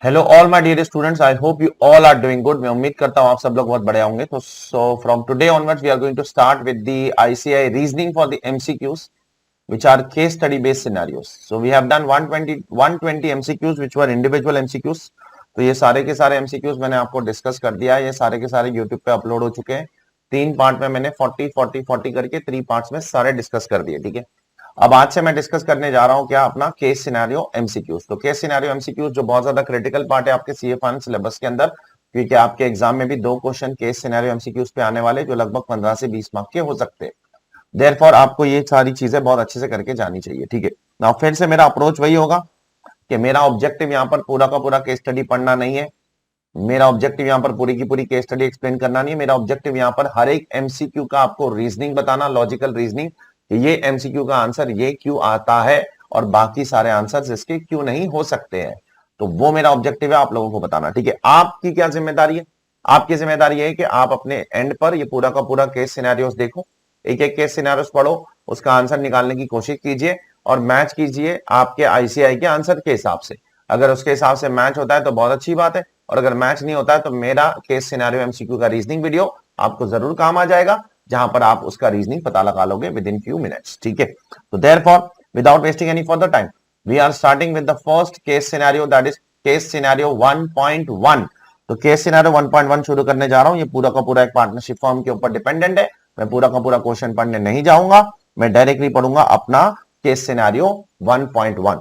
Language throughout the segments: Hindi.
Hello all my dear students, I hope you all are doing good. मैं उम्मीद करता हूं आप सब लोग बहुत बढ़िया होंगे। तो from today onwards we are going to start with the ICI reasoning for the MCQs which are case study based scenarios. So we have done 120 MCQs which were individual MCQs. तो ये सारे के सारे MCQs मैंने आपको डिस्कस कर दिया है। ये सारे के सारे YouTube पे अपलोड हो चुके हैं। 3 पार्ट में मैंने 40 करके 3 पार्ट्स में सारे डिस्कस कर दिए। ठीक है, अब आज से मैं डिस्कस करने जा रहा हूं क्या, अपना केस सिनेरियो एमसीक्यूज। तो केस सिनेरियो एमसीक्यूज जो बहुत ज्यादा क्रिटिकल पार्ट है आपके सीए फाइनल सिलेबस के अंदर, क्योंकि आपके एग्जाम में भी 2 क्वेश्चन केस सिनेरियो एमसीक्यूज पे आने वाले जो लगभग 15 से 20 मार्क के हो सकते हैं। देयरफॉर आपको ये सारी चीजें बहुत अच्छे से करके जानी चाहिए। ठीक है, नाउ फिर से मेरा अप्रोच वही होगा कि मेरा ऑब्जेक्टिव यहाँ पर पूरा का पूरा केस स्टडी पढ़ना नहीं है। मेरा ऑब्जेक्टिव यहाँ पर पूरी की पूरी केस स्टडी एक्सप्लेन करना नहीं है। मेरा ऑब्जेक्टिव यहाँ पर हर एक एमसीक्यू का आपको रीजनिंग बताना, लॉजिकल रीजनिंग, कि ये एमसीक्यू का आंसर ये क्यों आता है और बाकी सारे आंसर इसके क्यों नहीं हो सकते हैं। तो वो मेरा ऑब्जेक्टिव है आप लोगों को बताना। ठीक है, आपकी क्या जिम्मेदारी है? आपकी जिम्मेदारी है कि आप अपने एंड पर ये पूरा का पूरा केस सिनेरियोस देखो, एक एक केस सिनेरियोस पढ़ो, उसका आंसर निकालने की कोशिश कीजिए और मैच कीजिए आपके आईसीआई के आंसर के हिसाब से। अगर उसके हिसाब से मैच होता है तो बहुत अच्छी बात है, और अगर मैच नहीं होता है तो मेरा केस सिनेरियो एमसीक्यू का रीजनिंग वीडियो आपको जरूर काम आ जाएगा, जहां पर आप उसका रीजनिंग पता लगा लोगे विद इन फ्यू मिनट्स। ठीक है, तो therefore without wasting any further time we are starting with the first case scenario, that is case scenario 1.1। तो केस सिनेरियो 1.1 शुरू करने जा रहा हूं। ये पूरा का पूरा एक पार्टनरशिप फॉर्म के ऊपर डिपेंडेंट है। मैं पूरा का पूरा क्वेश्चन पढ़ने नहीं जाऊंगा, मैं डायरेक्टली पढ़ूंगा अपना case scenario 1.1।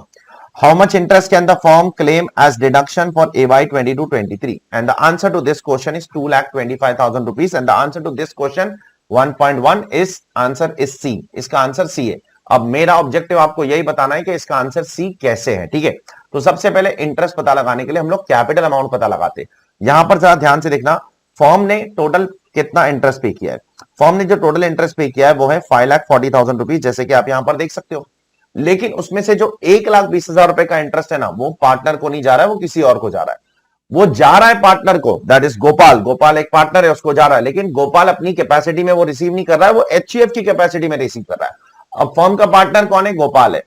How much interest can the firm claim as deduction for AY 22-23? And the answer to this question is 2,25,000 rupees. And the answer to this question 1.1 is answer is C. इसका आंसर C है। अब मेरा ऑब्जेक्टिव आपको यही बताना है कि इसका आंसर C कैसे है। ठीक है, तो सबसे पहले इंटरेस्ट पता लगाने के लिए हम लोग कैपिटल अमाउंट पता लगाते हैं। यहां पर जरा ध्यान से देखना, फर्म ने टोटल कितना इंटरेस्ट पे किया है। फर्म ने जो टोटल इंटरेस्ट पे किया है वो है 5,40,000 रुपीज, जैसे कि आप यहां पर देख सकते हो। लेकिन उसमें से जो 1,20,000 रुपए का इंटरेस्ट है ना, वो पार्टनर को नहीं जा रहा है, वो किसी और को जा रहा है। वो जा रहा है पार्टनर को, दैट इज गोपाल एक पार्टनर है, उसको जा रहा है। लेकिन गोपाल अपनी कैपेसिटी में वो रिसीव नहीं कर रहा है, वो एचयूएफ की कैपेसिटी में रिसीव कर रहा है। अब फर्म का पार्टनर कौन है? गोपाल है।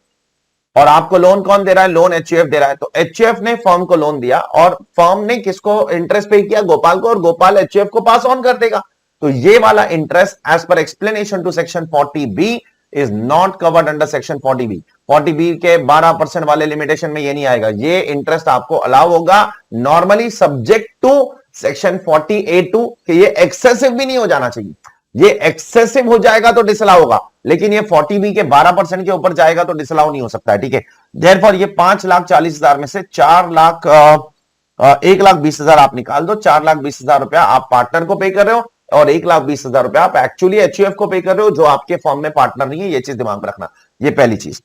और आपको लोन कौन दे रहा है? लोन एचयूएफ दे रहा है। तो एचयूएफ ने फर्म को लोन दिया और फर्म ने किसको इंटरेस्ट पे किया? गोपाल को, और गोपाल एचयूएफ को पास ऑन कर देगा। तो ये वाला interest as per explanation to section 40B is not covered under section 40B। 40B के 12% वाले लिमिटेशन में ये नहीं आएगा। ये इंटरेस्ट आपको अलाउ होगा normally subject to section 40A2 कि ये एक्सेसिव भी नहीं हो जाना चाहिए। ये एक्सेसिव हो जाएगा तो डिसअलाउ होगा, लेकिन ये 40B के 12% के ऊपर जाएगा तो डिसअलाउ नहीं हो सकता है। ठीक है, देयरफॉर ये 5,40,000 में से 1,20,000 आप निकाल दो। 4,20,000 रुपया आप पार्टनर को पे कर रहे हो और 1,20,000 रुपया आप एक्चुअली एचयूएफ को पे कर रहे हो, जो आपके फर्म में पार्टनर नहीं है। ये चीज दिमाग में रखना, ये पहली चीज।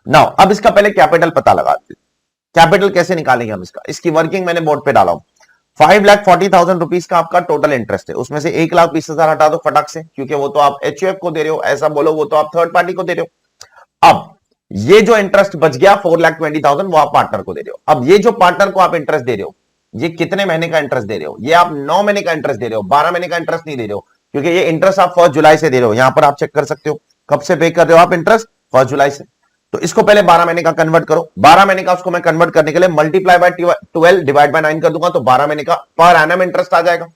नाउ अब इसका पहले कैपिटल पता लगाते। कैपिटल कैसे निकालेंगे हम इसकी वर्किंग मैंने बोर्ड पे डाला हूं। 5,40,000 रुपीज का आपका टोटल इंटरेस्ट है, उसमें से 1,20,000 हटा दो फटाक से, क्योंकि वो तो आप एचयूएफ को दे रहे हो, ऐसा बोलो वो तो आप थर्ड पार्टी को दे रहे हो। अब ये जो इंटरेस्ट बच गया 4,20,000 वो आप पार्टनर को दे रहे हो। अब ये जो पार्टनर को आप इंटरेस्ट दे रहे हो, ये कितने महीने का इंटरेस्ट दे रहे हो? ये आप 9 महीने का इंटरेस्ट दे रहे हो, 12 महीने का इंटरेस्ट नहीं दे रहे हो, क्योंकि ये इंटरेस्ट आप 1 जुलाई से दे रहे हो। यहां पर आप चेक कर सकते हो कब से पे कर रहे हो आप इंटरेस्ट, 1 जुलाई से। तो इसको पहले 12 महीने का कन्वर्ट करो। 12 महीने का उसको मैं कन्वर्ट करने के लिए मल्टीप्लाई बाय 12 डिवाइड बाय 9 कर दूंगा, तो 12 महीने का पर एनम इंटरेस्ट आ जाएगा।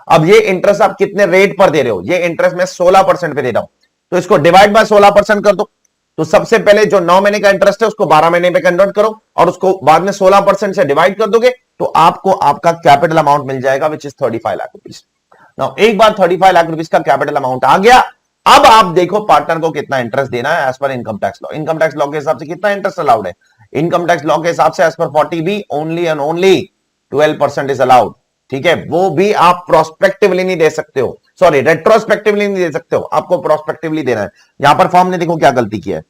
अब ये इंटरेस्ट आप कितने रेट पर दे रहे हो? ये इंटरेस्ट मैं 16% पे दे रहा हूं, तो इसको डिवाइड बाय 16% कर दो। तो सबसे पहले जो 9 महीने का इंटरेस्ट है उसको 12 महीने पे कन्वर्ट करो और उसको बाद में 16% से डिवाइड कर दोगे, तो आपको आपका कैपिटल अमाउंट मिल जाएगा which is 35 lakh rupees. Now एक बार 35 लाख रुपीज का कैपिटल अमाउंट आ गया, अब आप देखो पार्टनर को कितना इंटरेस्ट देना है as per income tax law. Income tax law के हिसाब से कितना इंटरेस्ट अलाउड है? इनकम टैक्स लॉ के हिसाब से as per 40B only and only 12% is allowed. ठीक है, वो भी आप प्रोस्पेक्टिवली नहीं दे सकते हो, सॉरी रेट्रोस्पेक्टिवली नहीं दे सकते हो, आपको प्रोस्पेक्टिवली देना है। यहां पर फर्म ने देखो क्या गलती की है।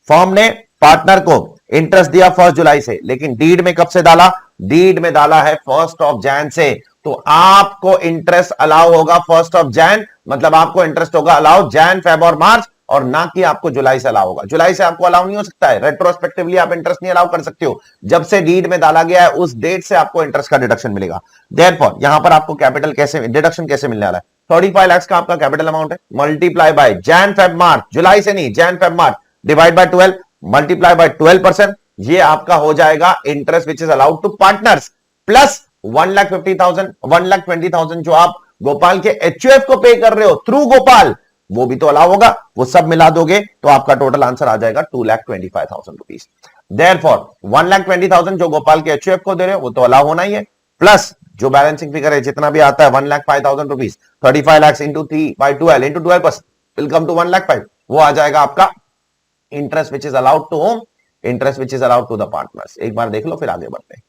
फर्म ने पार्टनर को इंटरेस्ट दिया 1 जुलाई से, लेकिन डीड में कब से डाला? डीड में डाला है 1 जनवरी से। तो आपको इंटरेस्ट अलाउ होगा 1 जनवरी, मतलब आपको इंटरेस्ट होगा अलाउ जैन, फेब और मार्च, और ना कि आपको जुलाई से अलाउ होगा। जुलाई से आपको अलाउ नहीं हो सकता है, रेट्रोस्पेक्टिवली आप इंटरेस्ट नहीं अलाउ कर सकते हो। जब से डीड में डाला गया है उस डेट से आपको इंटरेस्ट का डिडक्शन मिलेगा। देयरफॉर यहां पर आपको कैपिटल कैसे डिडक्शन कैसे मिलने वाला है? 35 लाख का आपका कैपिटल अमाउंट है, multiply by Jan Feb March, जुलाई से नहीं Jan Feb March, divide by 12, multiply by 12%, ये आपका हो जाएगा interest which is allowed to partners plus 1,50,000 1,20,000 जो आप गोपाल के एचयूएफ को पे कर रहे हो थ्रू गोपाल, वो भी तो अलाउ होगा। वो सब मिला दोगे तो आपका टोटल आंसर आ जाएगा 2,25,000 रुपीज। देयरफॉर 1,20,000 जो गोपाल के एचयूएफ को दे रहे हो वो तो अलाउ होना ही है, प्लस जो बैलेंसिंग फिगर है जितना भी आता है 1,05,000 rupees, 35 lakhs into 3/12 into 12% will come to 1,05,000, वो आ जाएगा आपका interest which is allowed to home, interest which is allowed to the partners. एक बार देख लो फिर आगे बढ़ते हैं।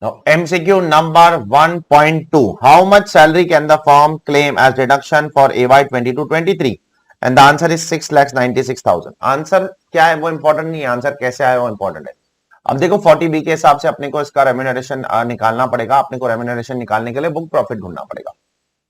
Now, MCQ number 1.2. How much salary can the firm claim as deduction for AY 22-23? And the answer is 6,96,000. Answer क्या है वो इंपॉर्टेंट नहीं है, आंसर कैसे आया वो इंपॉर्टेंट है। अब देखो 40B के हिसाब से अपने को इसका रेम्यूनरेशन निकालना पड़ेगा। अपने को रेम्यूनरेशन निकालने के लिए बुक प्रॉफिट ढूंढना पड़ेगा।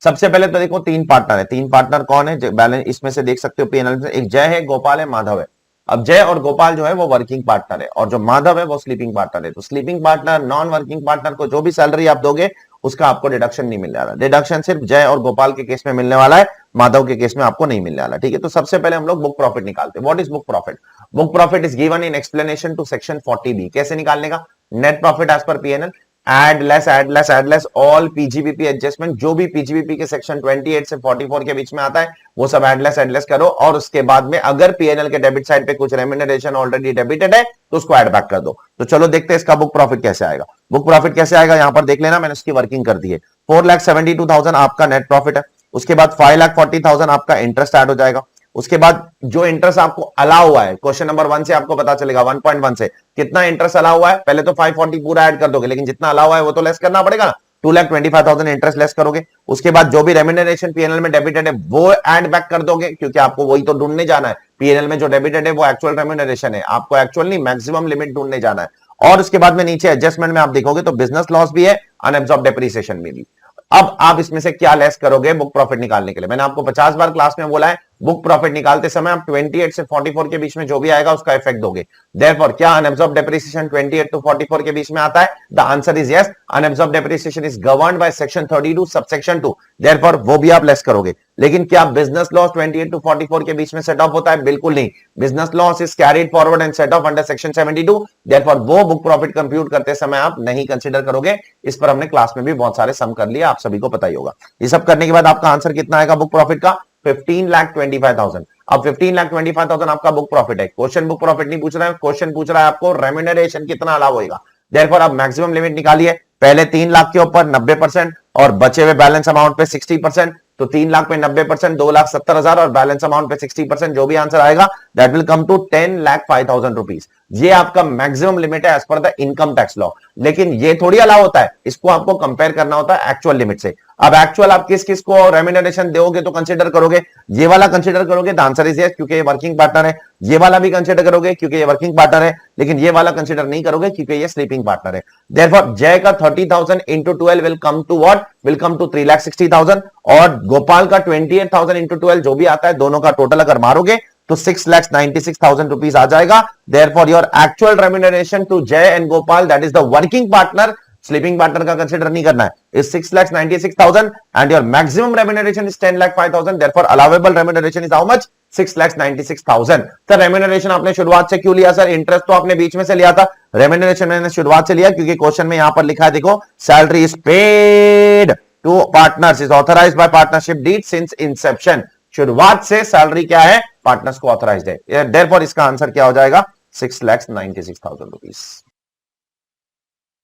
सबसे पहले तो देखो तीन पार्टनर है, तीन पार्टनर कौन है बैलेंस इसमें से देख सकते हो पीएनएल में, एक जय है, गोपाल है, माधव है। अब जय और गोपाल जो है वो वर्किंग पार्टनर है और जो माधव है वो स्लीपिंग पार्टनर है। तो sleeping partner non working partner को जो भी सैलरी आप दोगे उसका आपको डिडक्शन नहीं मिलने वाला। डिडक्शन सिर्फ जय और गोपाल के केस में मिलने वाला है, माधव के केस में आपको नहीं मिलने वाला। ठीक है, तो सबसे पहले हम लोग बुक प्रॉफिट निकालते हैं। What is book profit? Book profit is given in explanation to section 40B। कैसे निकालने का? Net profit as per PNL, add less all PGBP adjustment, जो भी पीजीबीपी के सेक्शन 28 से 44 के बीच में आता है वो सब एड लेस करो। और उसके बाद में अगर पीएनएल के डेबिट साइड पे कुछ रेम्यूनरेशन ऑलरेडी डेबिटेड है तो उसको ऐड बैक कर दो। तो चलो देखते हैं इसका बुक प्रॉफिट कैसे आएगा। बुक प्रॉफिट कैसे आएगा यहां पर देख लेना, मैंने उसकी वर्किंग कर दी है। 4,72,000 आपका नेट प्रॉफिट है, उसके बाद 5,40,000 आपका इंटरेस्ट ऐड हो जाएगा। उसके बाद जो इंटरेस्ट आपको अलाउ हुआ है क्वेश्चन नंबर 1 से आपको पता चलेगा 1.1 से कितना इंटरेस्ट अलाउ हुआ है। पहले तो 540 पूरा ऐड कर दोगे, लेकिन जितना अलाउ हुआ है वो तो लेस करना पड़ेगा ना। 2,25,000 इंटरेस्ट लेस करोगे। उसके बाद जो भी रेम्यूनरेशन पीएनएल में डेबिटेड है वो ऐड बैक कर दोगे, क्योंकि आपको वही तो ढूंढने जाना है। पीएनएल में जो डेबिटेड है वो एक्चुअल रेम्यूनरेशन है, आपको एक्चुअल नहीं मैक्सिमम लिमिट ढूंढने जाना है। और उसके बाद में नीचे एडजस्टमेंट में आप देखोगे तो बिजनेस लॉस भी है, अनएब्सॉर्ब डेप्रिसिएशन में भी। अब आप इसमें से क्या लेस करोगे बुक प्रॉफिट निकालने के लिए? मैंने आपको 50 बार क्लास में बोला है बुक प्रॉफिट निकालते समय आप 28 से 44 के बीच में जो भी आएगा उसका इफेक्ट दोगे। देयरफॉर क्या अनएब्सॉर्ब डेप्रिसिएशन 28 टू 44 के बीच में आता है? The answer is yes. Unabsorbed depreciation is governed by section 32 subsection 2, therefore वो भी आप लेस करोगे। लेकिन क्या बिजनेस लॉस 28 टू 44 के बीच में सेट ऑफ होता है? बिल्कुल नहीं। Business loss is carried forward and set of under section 72, therefore वो बुक प्रॉफिट कंप्यूट करते समय आप नहीं कंसीडर करोगे। इस पर हमने क्लास में भी बहुत सारे सम कर लिए, आप सभी को पता ही होगा। ये सब करने के बाद आपका आंसर कितना आएगा बुक प्रॉफिट का? 15,25,000। अब 15,25,000 आपका बुक प्रॉफिट है। क्वेश्चन बुक प्रॉफिट नहीं पूछ रहा है, क्वेश्चन पूछ रहा है आपको रेम्यूनरेशन कितना अलाउ होगा। देयरफॉर आप मैक्सिमम लिमिट निकालिए। पहले 3 लाख के ऊपर 90% और बचे हुए बैलेंस अमाउंट पे 60%। तो 3 लाख पे 90%, 2,70,000 और बैलेंस अमाउंट पे 60%, जो भी आंसर आएगा that will come to 10,05,000 rupees. ये आपका मैक्सिमम लिमिट है as per the income tax law. लेकिन ये थोड़ी अलाउ होता है, इसको आपको कंपेयर करना होता है एक्चुअल लिमिट से। अब एक्चुअल आप किस किस को रेम्यूनरेशन दोगे तो कंसीडर करोगे? ये वाला कंसीडर करोगे, द आंसर इज यस, क्योंकि ये वर्किंग पार्टनर है। ये वाला भी कंसीडर करोगे क्योंकि ये वर्किंग पार्टनर है, लेकिन ये वाला कंसीडर नहीं करोगे क्योंकि ये स्लीपिंग पार्टनर है। देयरफॉर जय का 30,000 into 12 will come to what? Will come to 3,60,000 और गोपाल का 28,000 इंटू 12 जो भी आता है दोनों का टोटल अगर मारोगे तो 6,96,000 रुपीज आ जाएगा। Therefore your actual remuneration to Jay and Gopal that is the working partner, sleeping partner का कंसीडर नहीं करना है, is 6,96,000 and your maximum remuneration is 10,05,000। Therefore allowable remuneration is how much? 6,96,000। Sir remuneration आपने शुरुआत से क्यों लिया? सर इंटरेस्ट तो आपने बीच में से लिया था, रेम्यूनरेशन मैंने शुरुआत से लिया क्योंकि क्वेश्चन में यहां पर लिखा है देखो, salary is paid to partners is authorised by partnership deed since inception. शुरुआत से सैलरी क्या है? पार्टनर्स को ऑथराइज्ड है। देयरफॉर इसका आंसर क्या हो जाएगा? 6,96,000 rupees.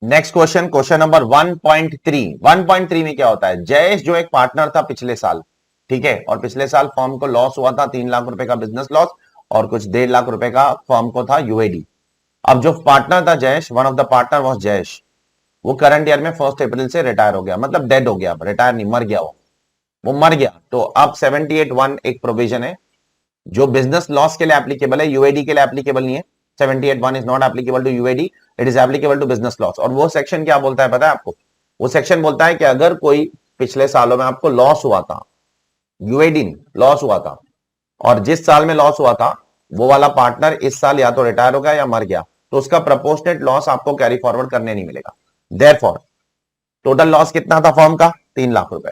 Next question, question number 1.3। 1.3 में क्या होता है? जयेश जो एक पार्टनर था पिछले साल, ठीक है, और पिछले साल फर्म को लॉस हुआ था 3 लाख रुपए का बिजनेस लॉस और कुछ 1.5 लाख रुपए का फर्म को था यूएडी। अब जो पार्टनर था Jayesh, one of the partner was Jayesh, वो करंट ईयर में 1 अप्रैल से रिटायर हो गया, मतलब डेड हो गया, रिटायर नहीं, मर गया, वो मर गया। तो अब 78(1) एक प्रोविजन है जो बिजनेस लॉस के लिए एप्लीकेबल है, यूएडी के लिए एप्लीकेबल नहीं है। 78(1) is not applicable to UAD, it is applicable to business loss. और वो सेक्शन क्या बोलता है पता है आपको? वो सेक्शन बोलता है कि अगर कोई पिछले सालों में आपको लॉस हुआ था, यूएडी लॉस हुआ था, और जिस साल में लॉस हुआ था वो वाला पार्टनर इस साल या तो रिटायर हो गया या मर गया, तो उसका प्रपोर्शनेट लॉस आपको कैरी फॉरवर्ड करने नहीं मिलेगा। देयरफॉर टोटल लॉस कितना था फर्म का? 3 लाख रुपए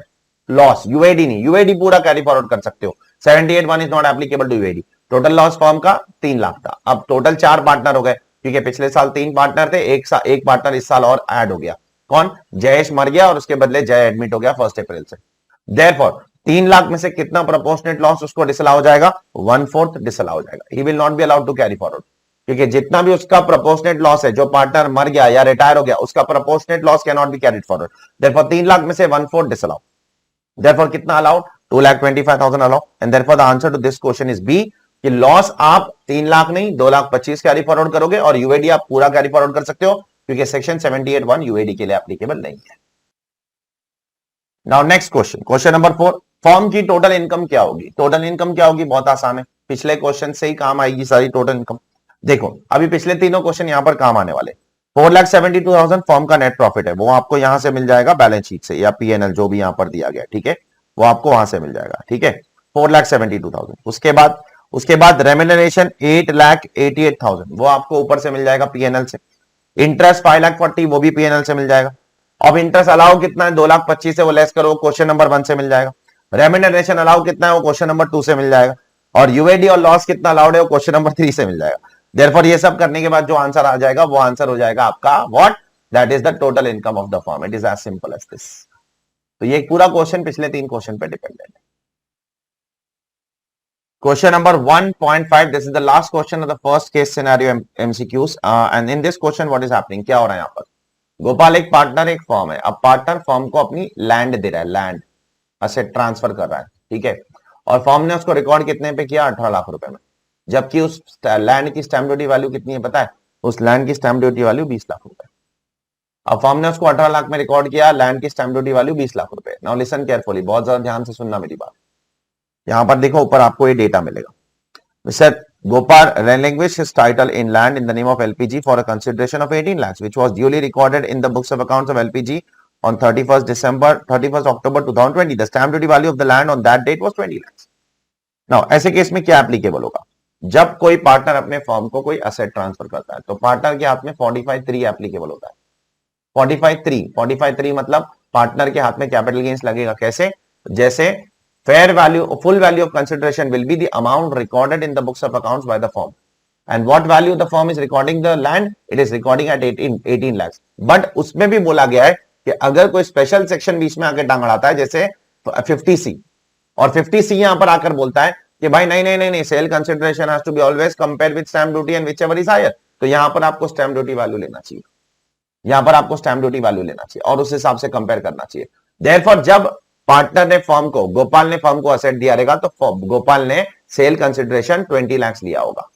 लॉस, यूएडी नहीं, यूएडी पूरा कैरी फॉरवर्ड कर सकते हो। 78(1) is not applicable to UAD. Total loss form का 3 लाख था। अब टोटल 4 पार्टनर हो गए, क्योंकि पिछले साल 3 पार्टनर थे, एक पार्टनर इस साल और ऐड हो गया। कौन? जयेश मर गया और उसके बदले जय एडमिट हो गया 1 अप्रैल से। देयरफॉर 3 लाख में से कितना प्रोपोर्शनेट लॉस उसको डिसअलाउ हो जाएगा? 1/4 डिसअलाउ हो जाएगा। He will not be allowed to carry forward, क्योंकि जितना भी उसका प्रोपोर्शनेट लॉस है, जो पार्टनर मर गया या रिटायर हो गया, उसका proportionate loss can not be carried forward. Therefore 3 lakh में से 1/4 डिसअलाउ। देयरफॉर कितना allowed? 2,25,000 allow. And therefore the answer to this question is B, कि लॉस आप 3 लाख नहीं 2,25,000 कैरी फॉरवर्ड करोगे, और यूएडी आप पूरा कैरी फॉरवर्ड कर सकते हो, क्योंकि सेक्शन 78(1) यूएडी के लिए एप्लीकेबल नहीं है। Now next question, question number 4, form की टोटल इनकम क्या होगी? टोटल इनकम क्या होगी? बहुत आसान है, पिछले क्वेश्चन से ही काम आएगी सारी टोटल इनकम। देखो अभी पिछले तीनों क्वेश्चन यहां पर काम आने वाले। 4,72,000 फॉर्म का नेट प्रॉफिट है, वो आपको यहां से मिल जाएगा बैलेंस शीट से, या पीएनएल जो भी यहां पर दिया गया, ठीक है, वो आपको वहां से मिल जाएगा, ठीक है। 4,72,000। उसके बाद रेम्यूनरेशन 8,88,000, वो आपको ऊपर से मिल जाएगा पीएनएल से। इंटरेस्ट 5,40,000, वो भी पीएनएल से मिल जाएगा। अब इंटरेस्ट अलाउ कितना है? 2,25,000 से वो लेस करो, क्वेश्चन नंबर 1 से मिल जाएगा। रेम्यूनरेशन अलाउ कितना है? वो क्वेश्चन नंबर 2 से मिल जाएगा। और यूएडी और लॉस कितना अलाउड है? वो क्वेश्चन नंबर 3 से मिल जाएगा। देयरफॉर ये सब करने के बाद जो आंसर आ जाएगा, वो आंसर हो जाएगा आपका what? That is the total income of the firm. It is as simple as this. तो ये पूरा क्वेश्चन पिछले 3 क्वेश्चन पे डिपेंडेंट है। Question number 1.5. This is the last question of the first case scenario MCQs. And in this question, what is happening? क्या हो रहा है यहाँ पर? गोपाल एक पार्टनर, एक फर्म है। अब पार्टनर फर्म को अपनी लैंड दे रहा है, लैंड असेट ट्रांसफर कर रहा है, ठीक है। और फर्म ने उसको रिकॉर्ड कितने पे किया? 18 लाख रुपए में। जबकि उस लैंड की स्टैम्प ड्यूटी वैल्यू कितनी है पता है? उस लैंड की स्टैम्प ड्यूटी वैल्यू 20 लाख रुपए। अब फर्म ने उसको 18 लाख में रिकॉर्ड किया, लैंड की स्टैम्प ड्यूटी वैल्यू 20 लाख रुपए। नाउ लिसन केयरफुली, बहुत ज्यादा ध्यान से सुनना मेरी बात। यहां पर देखो ऊपर आपको ये डेटा मिलेगा। Mr. Gopal relinquished his title in land in the name of LPG for a consideration of 18 lakhs, which was duly recorded in the books of accounts of LPG on 31st October 2020. The stamp duty value of the land on that date was 20 lakhs. Now, ऐसे केस में क्या एप्लीकेबल होगा? जब कोई पार्टनर अपने फर्म को कोई असेट ट्रांसफर करता है, तो पार्टनर के हाथ में 45(3) एप्लीकेबल होता है। 45(3) मतलब पार्टनर के हाथ में कैपिटल गेन्स लगेगा। कैसे? जैसे fair value, full value of consideration will be the amount recorded in the books of accounts by the firm. And what value the firm is recording the land? It is recording at 18 lakhs. But उसमें भी बोला गया है कि अगर कोई स्पेशल सेक्शन बीच में आके टांग अड़ाता है, जैसे 50C, और 50C यहां पर आकर बोलता है कि भाई नहीं, sale consideration has to be always compare with stamp duty and whichever is higher, तो यहां पर आपको स्टैम्प ड्यूटी वैल्यू लेना चाहिए। यहां पर आपको स्टैम्प ड्यूटी वैल्यू लेना चाहिए और उस हिसाब से कंपेयर करना चाहिए। देयरफॉर जब पार्टनर ने फर्म को, गोपाल ने फर्म को असेट दिया रहेगा, तो गोपाल ने सेल कंसिडरेशन 20 लाख लिया होगा,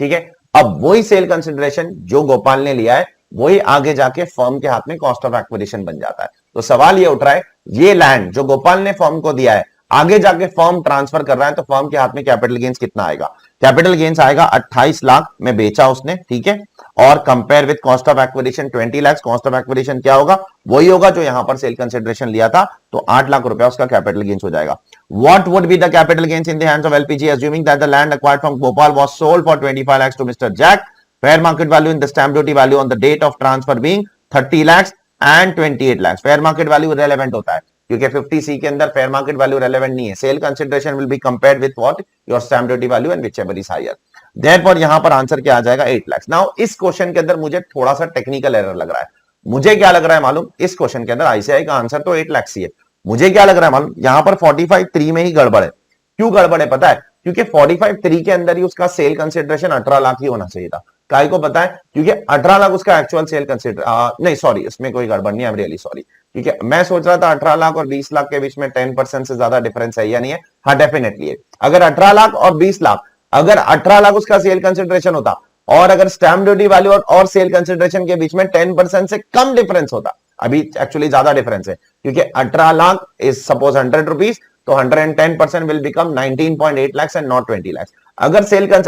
ठीक है। अब वही सेल कंसिडरेशन जो गोपाल ने लिया है, वही आगे जाके फर्म के हाथ में कॉस्ट ऑफ एक्विजिशन बन जाता है। तो सवाल ये उठ रहा है, ये लैंड जो गोपाल ने फर्म को दिया है, आगे जाके फर्म ट्रांसफर कर रहा है, तो फर्म के हाथ में कैपिटल गेन्स कितना आएगा? कैपिटल गेन्स आएगा 28 लाख में बेचा उसने, ठीक है। और compare with cost of acquisition 20 lakh. Cost of acquisition क्या होगा? वही होगा जो यहां पर सेल कंसिडरेशन लिया था, तो 8 लाख रुपया उसका कैपिटल गेन्स हो जाएगा। What would be the capital gains in the hands of LPG assuming that the land acquired from Gopal was sold for 25 lakhs to mister Jack, fair market value in the stamp duty value on the date of transfer being 30 lakhs and 28 lakhs। Fair market value relevant होता है, क्योंकि 50C के अंदर फेयर मार्केट वैल्यू रेलेवेंट नहीं है। Sale consideration will be compared with what? Your stamp duty value and whichever is higher. Therefore यहां पर आंसर क्या आ जाएगा? 8 लाख। नाउ इस क्वेश्चन के अंदर मुझे थोड़ा सा टेक्निकल एरर लग रहा है। मुझे क्या लग रहा है मालूम? इस क्वेश्चन के अंदर आईसीआई का आंसर तो 8 लाख ही है। मुझे क्या लग रहा है मालूम? यहां पर 45(3) में ही गड़बड़ है। क्यों गड़बड़ है पता है? क्योंकि 45(3) के अंदर ही उसका सेल कंसिडरेशन 18 लाख ही होना चाहिए था। काय को पता है? क्योंकि 18 लाख उसका एक्चुअल सेल कंसिडर नहीं, सॉरी, इसमें कोई गड़बड़ नहीं है, आई एम रियली सॉरी। क्योंकि मैं सोच रहा था 18 लाख और 20 लाख के बीच में 10% से ज्यादा डिफरेंस है या नहीं है? हाँ, डेफिनेटली है। अगर 18 लाख और 20 लाख, अगर 18 लाख उसका सेल कंसिडरेशन होता और अगर स्टैम्प ड्यूटी वैल्यू और सेल कंसिडरेशन के बीच में 10% से कम डिफरेंस होता, अभी एक्चुअली ज्यादा डिफरेंस है, क्योंकि 18 लाख इज सपोज 100 रुपीज, तो 110% will become 19.8 lakhs and not 20 lakhs।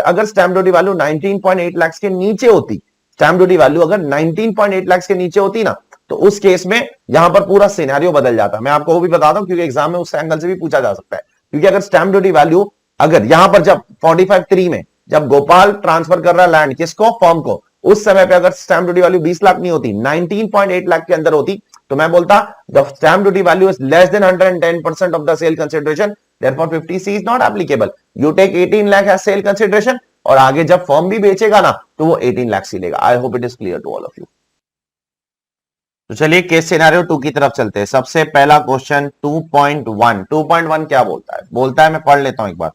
अगर स्टैम्प ड्यूटी वैल्यू 19.8 lakhs के नीचे होती, स्टैम्प ड्यूटी वैल्यू अगर 19.8 lakhs के नीचे होती ना, तो उस केस में यहां पर पूरा सिनेरियो बदल जाता। मैं आपको वो भी बता दूं, क्योंकि एग्जाम में उस एंगल से भी पूछा जा सकता है। क्योंकि अगर स्टैम्प ड्यूटी वैल्यू, अगर यहां पर जब 45(3) में जब गोपाल ट्रांसफर कर रहा लैंड किसको? फर्म को, उस समय पे अगर स्टैम्प ड्यूटी वैल्यू 20 लाख नहीं होती, 19.8 लाख के अंदर होती, तो मैं बोलता the stamp duty value is less than 110% of the sale consideration, Therefore 50C is not applicable. You take 18 lakh as sale consideration और आगे जब फर्म भी बेचेगा ना तो वो 18 लाख ही लेगा. I hope it is clear to all of you. तो चलिए केस सिनेरियो 2 की तरफ चलते हैं. सबसे पहला क्वेश्चन 2.1. 2.1 क्या बोलता है? बोलता है, मैं पढ़ लेता हूं एक बार.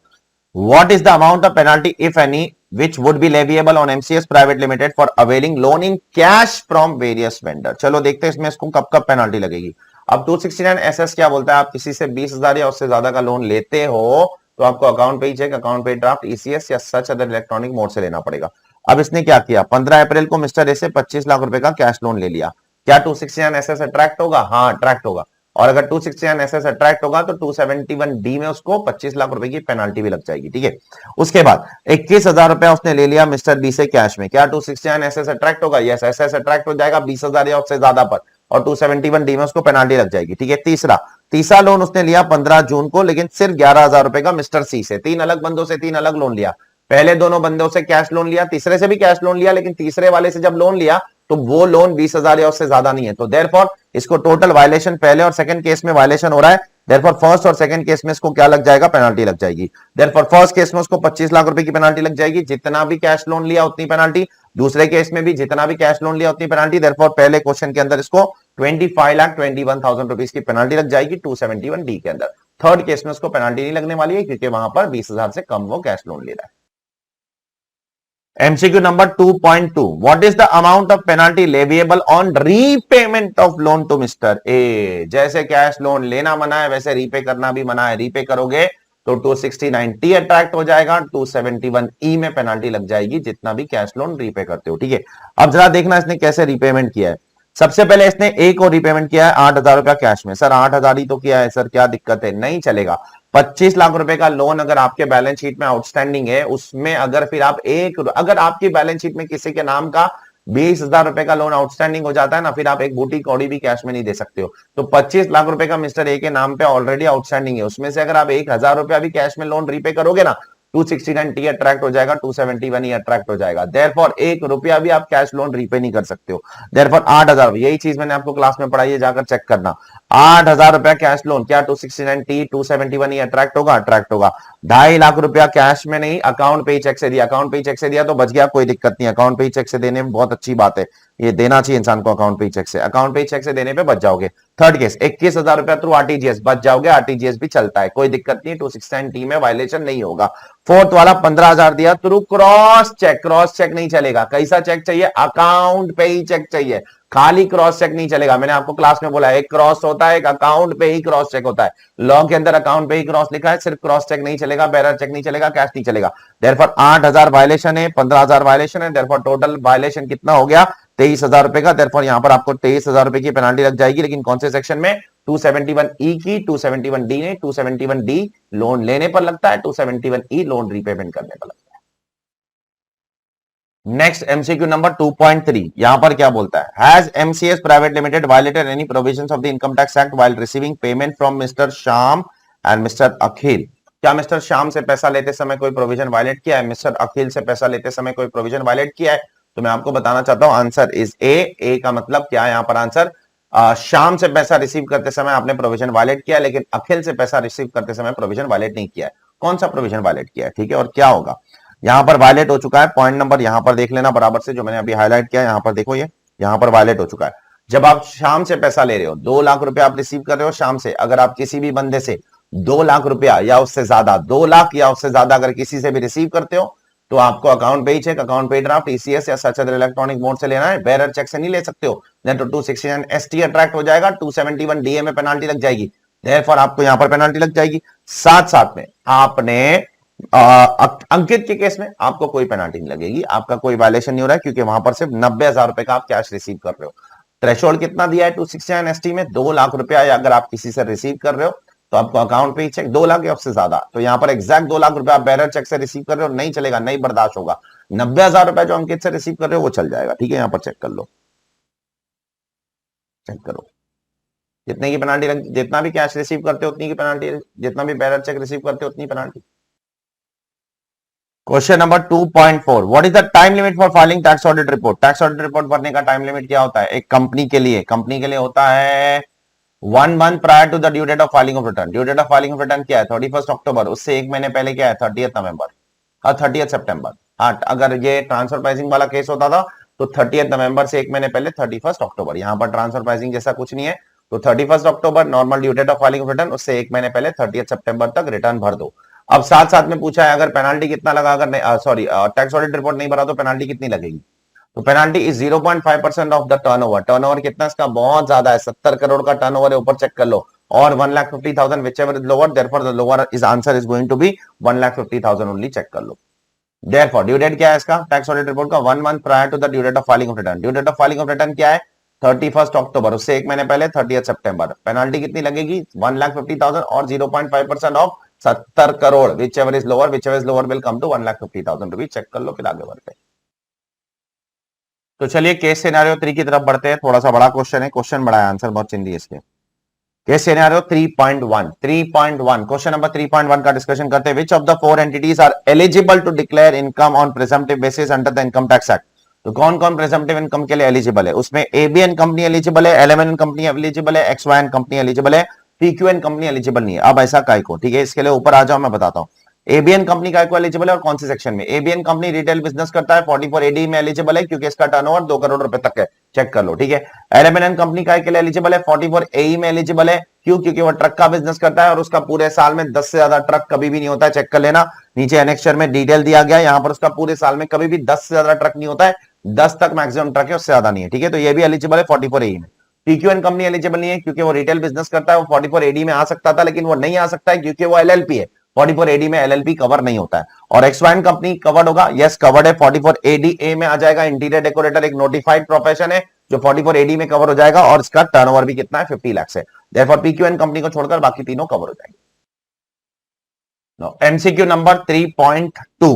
What is the amount of penalty, if any, which would be leviable on MCS Private Limited for availing loan in cash from various vendor? चलो देखते हैं इसमें इसको कब कब पेनाल्टी लगेगी. अब 269 SS क्या बोलता है? आप किसी से 20,000 या उससे ज्यादा का लोन लेते हो तो आपको account payee cheque, account payee draft, ECS या सच अदर इलेक्ट्रॉनिक मोड से लेना पड़ेगा. अब इसने क्या किया? 15 अप्रैल को मिस्टर ए से 25 लाख रुपए का कैश लोन ले लिया. क्या 269 SS अट्रैक्ट होगा? हाँ अट्रैक्ट होगा. और अगर 269 SS अट्रैक्ट होगा तो 271D में उसको 25 लाख रुपए की पेनाल्टी भी लग जाएगी. ठीक है. उसके बाद 21,000 रुपया उसने ले लिया मिस्टर बी से कैश में. क्या 269 SS अट्रैक्ट होगा? यस, SS अट्रैक्ट हो जाएगा 20,000 या उससे ज्यादा पर, और 271D में उसको पेनाल्टी लग जाएगी. ठीक है. तीसरा लोन उसने लिया 15 जून को, लेकिन सिर्फ 11,000 रुपए का मिस्टर सी से. 3 अलग बंदों से 3 अलग लोन लिया. पहले दोनों बंदों से कैश लोन लिया, तीसरे से भी कैश लोन लिया, लेकिन तीसरे वाले से जब लोन लिया तो वो लोन 20,000 या उससे ज्यादा नहीं है. तो देयरफॉर इसको टोटल वायलेशन पहले और सेकंड केस में वायलेशन हो रहा है. देयरफॉर फर्स्ट और सेकंड केस में इसको क्या लग जाएगा? पेनाल्टी लग जाएगी. देयरफॉर फर्स्ट केस में उसको 25 लाख रुपए की पेनाल्टी लग जाएगी. जितना भी कैश लोन लिया उतनी पेनाल्टी. दूसरे केस में भी जितना भी कैश लोन लिया उतनी पेनाल्टी. देयरफॉर पहले क्वेश्चन के अंदर इसको 25,21,000 रुपीज की पेनाल्टी लग जाएगी 271D के अंदर. थर्ड केस में उसको पेनाल्टी नहीं लगने वाली है क्योंकि वहां पर 20,000 से कम वो कैश लोन ले रहा है. MCQ number 2.2. What is the amount of penalty leviable on repayment of loan to Mr. A? जैसे कैश लोन लेना मना है वैसे रीपे करना भी मना है. रीपे करोगे तो 269T अट्रैक्ट हो जाएगा, 271E में पेनाल्टी लग जाएगी जितना भी कैश लोन रीपे करते हो. ठीक है. अब जरा देखना इसने कैसे रीपेमेंट किया है. सबसे पहले इसने एक को रीपेमेंट किया है 8,000 रुपया कैश में. सर 8,000 ही तो किया है सर, क्या दिक्कत है? नहीं चलेगा. 25 लाख रुपए का लोन अगर आपके बैलेंस शीट में आउटस्टैंडिंग है, उसमें अगर फिर आप अगर आपकी बैलेंस शीट में किसी के नाम का 20,000 रुपए का लोन आउटस्टैंडिंग हो जाता है ना, फिर आप एक बूटी कौड़ी भी कैश में नहीं दे सकते हो. तो 25 लाख रुपए का मिस्टर ए के नाम पे ऑलरेडी आउटस्टैंडिंग है, उसमें से अगर आप 1,000 रुपया भी कैश में लोन रीपे करोगे ना, 269T अट्रैक्ट हो जाएगा, 271E अट्रैक्ट हो जाएगा. देयरफॉर 1 रुपया भी आप कैश लोन रीपे नहीं कर सकते हो. देयरफॉर 8,000, यही चीज मैंने आपको क्लास में पढ़ाई है, जाकर चेक करना. 8,000 रुपया कैश लोन, क्या 269T 271E अट्रैक्ट होगा? अट्रैक्ट होगा. 2.5 लाख रुपया कैश में नहीं, अकाउंट पे चेक से दिया. अकाउंट पे चेक से दिया तो बच गया, कोई दिक्कत नहीं. अकाउंट पे चेक से देने में बहुत अच्छी बात है, ये देना चाहिए इंसान को. अकाउंट पे चेक से, अकाउंट पे चेक से देने पे बच जाओगे. थर्ड केस 21,000 रुपया थ्रू आरटीजीएस, बच जाओगे. आरटीजीएस भी चलता है, कोई दिक्कत नहीं. 269T में वायलेशन नहीं होगा. फोर्थ वाला 15,000 दिया through cross cheque, cross cheque नहीं चलेगा. कैसा चेक चाहिए? अकाउंट पे ही चेक चाहिए, खाली क्रॉस चेक नहीं चलेगा. मैंने आपको क्लास में बोला एक क्रॉस होता है, एक अकाउंट पे ही क्रॉस चेक होता है. लॉ के अंदर अकाउंट पे ही क्रॉस लिखा है, सिर्फ क्रॉस चेक नहीं चलेगा, बैरर चेक नहीं चलेगा, कैश नहीं चलेगा. देयरफॉर 8,000 वायलेशन है, 15,000 वायलेशन है. देयरफॉर टोटल वायलेशन कितना हो गया? 23,000 रुपए का. देयरफॉर यहां पर आपको 23,000 रुपए की पेनाल्टी लग जाएगी, लेकिन कौन से सेक्शन में? 271E की. 271D ने 271D लोन लेने पर लगता है, 271E लोन रीपेमेंट करने पर लगता है. Next MCQ number 2.3. यहां पर क्या बोलता है? Has MCS private limited violated any provisions of the income tax act while receiving payment from mister Shyam and mister Akhil? क्या मिस्टर श्याम से पैसा लेते समय कोई प्रोविजन वायलेट किया है? मिस्टर अखिल से पैसा लेते समय कोई प्रोविजन वायलेट किया है? तो मैं आपको बताना चाहता हूं, आंसर इज ए का मतलब क्या है यहां पर? आंसर श्याम से पैसा रिसीव करते समय आपने प्रोविजन वायलेट किया, लेकिन अखिल से पैसा रिसीव करते समय प्रोविजन वायलेट नहीं किया है. कौन सा प्रोविजन वायलेट किया है? ठीक है. और क्या होगा? यहां पर वायलेट हो चुका है. पॉइंट नंबर यहां पर देख लेना बराबर से, जो मैंने अभी हाईलाइट किया. यहां पर देखो, ये यहां पर वायलेट हो चुका है. जब आप शाम से पैसा ले रहे हो, 2 लाख रुपया आप रिसीव कर रहे हो शाम से, अगर आप किसी भी बंदे से 2 लाख रुपया या उससे ज्यादा, 2 लाख या उससे ज्यादा अगर किसी से भी रिसीव करते हो, तो आपको अकाउंट पे ही check, account payee draft, ECS या सच अदर इलेक्ट्रॉनिक मोड से लेना है. बेरर चेक से नहीं ले सकते हो. नहीं तो 269ST अट्रैक्ट हो जाएगा, 271DA में पेनाल्टी लग जाएगी. देयरफॉर आपको यहां पर पेनाल्टी लग जाएगी. साथ साथ में आपने अंकित के केस में आपको कोई पेनाल्टी नहीं लगेगी, आपका कोई वायलेशन नहीं हो रहा है, क्योंकि वहां पर सिर्फ 90,000 रुपए का आप कैश रिसीव कर रहे हो. थ्रेशोल्ड कितना दिया है 269ST में? 2 लाख रुपया या अगर आप किसी से रिसीव कर रहे हो तो आपको अकाउंट पे ही चेक, 2 लाख या उससे ज्यादा. तो यहां पर एग्जैक्ट 2 लाख रुपया आप बैरर चेक से रिसीव कर रहे हो, नहीं चलेगा, नहीं बर्दाश्त होगा. 90,000 रुपया जो अंकित से रिसीव कर रहे हो वो चल जाएगा. ठीक है. यहां पर चेक कर लो, चेक करो. जितने की पेनाल्टी, जितना भी कैश रिसीव करते हो उतनी की पेनाल्टी, जितना भी बैरर चेक रिसीव करते हो उतनी penalty. Question number 2.4. What is the time limit for filing tax audit report? Tax audit report भरने का टाइम लिमिट क्या होता है एक कंपनी के लिए? कंपनी के लिए होता है 1 month prior to the due date of filing of return. Due date of filing of return क्या है? 31 अक्टूबर। उससे एक महीने पहले क्या है? 30 नवंबर और 30 सितंबर। हाँ, अगर ये ट्रांसफर प्राइसिंग वाला केस होता था तो 30 नवंबर से एक महीने पहले 31 अक्टूबर। यहाँ पर ट्रांसफर प्राइसिंग जैसा कुछ नहीं है, तो 31 October normal due date of filing of return, उससे एक महीने पहले 30 सितंबर तक रिटर्न भर दो। अब साथ साथ में पूछा है अगर पेनाल्टी कितना लगा, अगर सॉरी टैक्स ऑडिट रिपोर्ट नहीं भरा तो पेनाल्टी कितनी लगेगी? तो penalty is 0.5% of the turnover. Turnover कितना इसका? बहुत ज्यादा है, 70 करोड़ का टर्नओवर है, ऊपर चेक कर लो। और 1,50,000 whichever is lower, therefore the lower is answer is going to be 1,50,000 only. Check कर लो। Therefore ड्यू डेट क्या है इसका? टैक्स ऑडिट रिपोर्ट का 1 month prior to the due date of filing of return. Due date of filing of return क्या है? 31 अक्टूबर, उससे एक महीने पहले 30 सितंबर। पेनाल्टी कितनी लगेगी? 1,50,000 और 0.5% of 70 crore. whichever is lower will come to 1,50,000 rupees. Check कर लो, फिर आगे बढ़ते हैं। तो चलिए केस सिनेरियो 3 की तरफ बढ़ते हैं। थोड़ा सा बड़ा क्वेश्चन है, क्वेश्चन बड़ा है, आंसर बहुत चिंदी है इसके। केस सिनेरियो 3.1 क्वेश्चन नंबर 3.1 का डिस्कशन करते हैं। Which of the four entities are eligible to declare income on presumptive basis under the income tax act. तो कौन कौन प्रिजम्पटिव इनकम के लिए एलिजिबल है? उसमें एबीएन कंपनी एलिजिबल है, एलएमएन कंपनी एलिजिबल है, एक्सवाईएन कंपनी एलिजिबल है, पीक्यूएन कंपनी एलिजिबल नहीं है। अब ऐसा काय को? ठीक है, इसके लिए ऊपर आ जाओ, मैं बताता हूँ। एबीएन कंपनी का एलिजिबल है और कौन से सेक्शन में? एबीएन कंपनी रिटेल बिजनेस करता है, 44 एडी में एलिजिबल है क्योंकि इसका टर्नओवर 2 करोड़ रुपए तक है। चेक कर लो, ठीक है। एलएमएन कंपनी का एलिजिबल है, 44 एई में एलिजिबल है। क्यों? क्योंकि वो ट्रक का बिजनेस करता है और उसका पूरे साल में 10 से ज्यादा ट्रक कभी भी नहीं होता है। चेक कर लेना, नीचे एनेक्चर में डिटेल दिया गया है, यहां पर उसका पूरे साल में कभी भी 10 से ज्यादा ट्रक नहीं होता है। 10 तक मैक्सिमम ट्रक है, उससे ज्यादा नहीं है। ठीक है, तो ये भी एलिजिबल है 44 एई में। पीक्यूएन कंपनी एलिजिबल नहीं है क्योंकि वो रिटेल बिजनेस करता है। वो 44 एडी में आ सकता था लेकिन वो नहीं आ सकता है क्योंकि वो एलएलपी है। 44 एडी में एलएलपी कवर नहीं होता है। और एक्सवाईएन कंपनी कवर्ड होगा, यस कवर्ड है, 44 एडी ए में आ जाएगा। इंटीरियर डेकोरेटर एक नोटिफाइड प्रोफेशन है जो 44 एडी में कवर हो जाएगा और इसका टर्नओवर भी कितना है? 50 लाख है। देयरफॉर पीक्यूएन कंपनी को छोड़कर बाकी तीनों कवर हो जाएंगे। MCQ number 3.2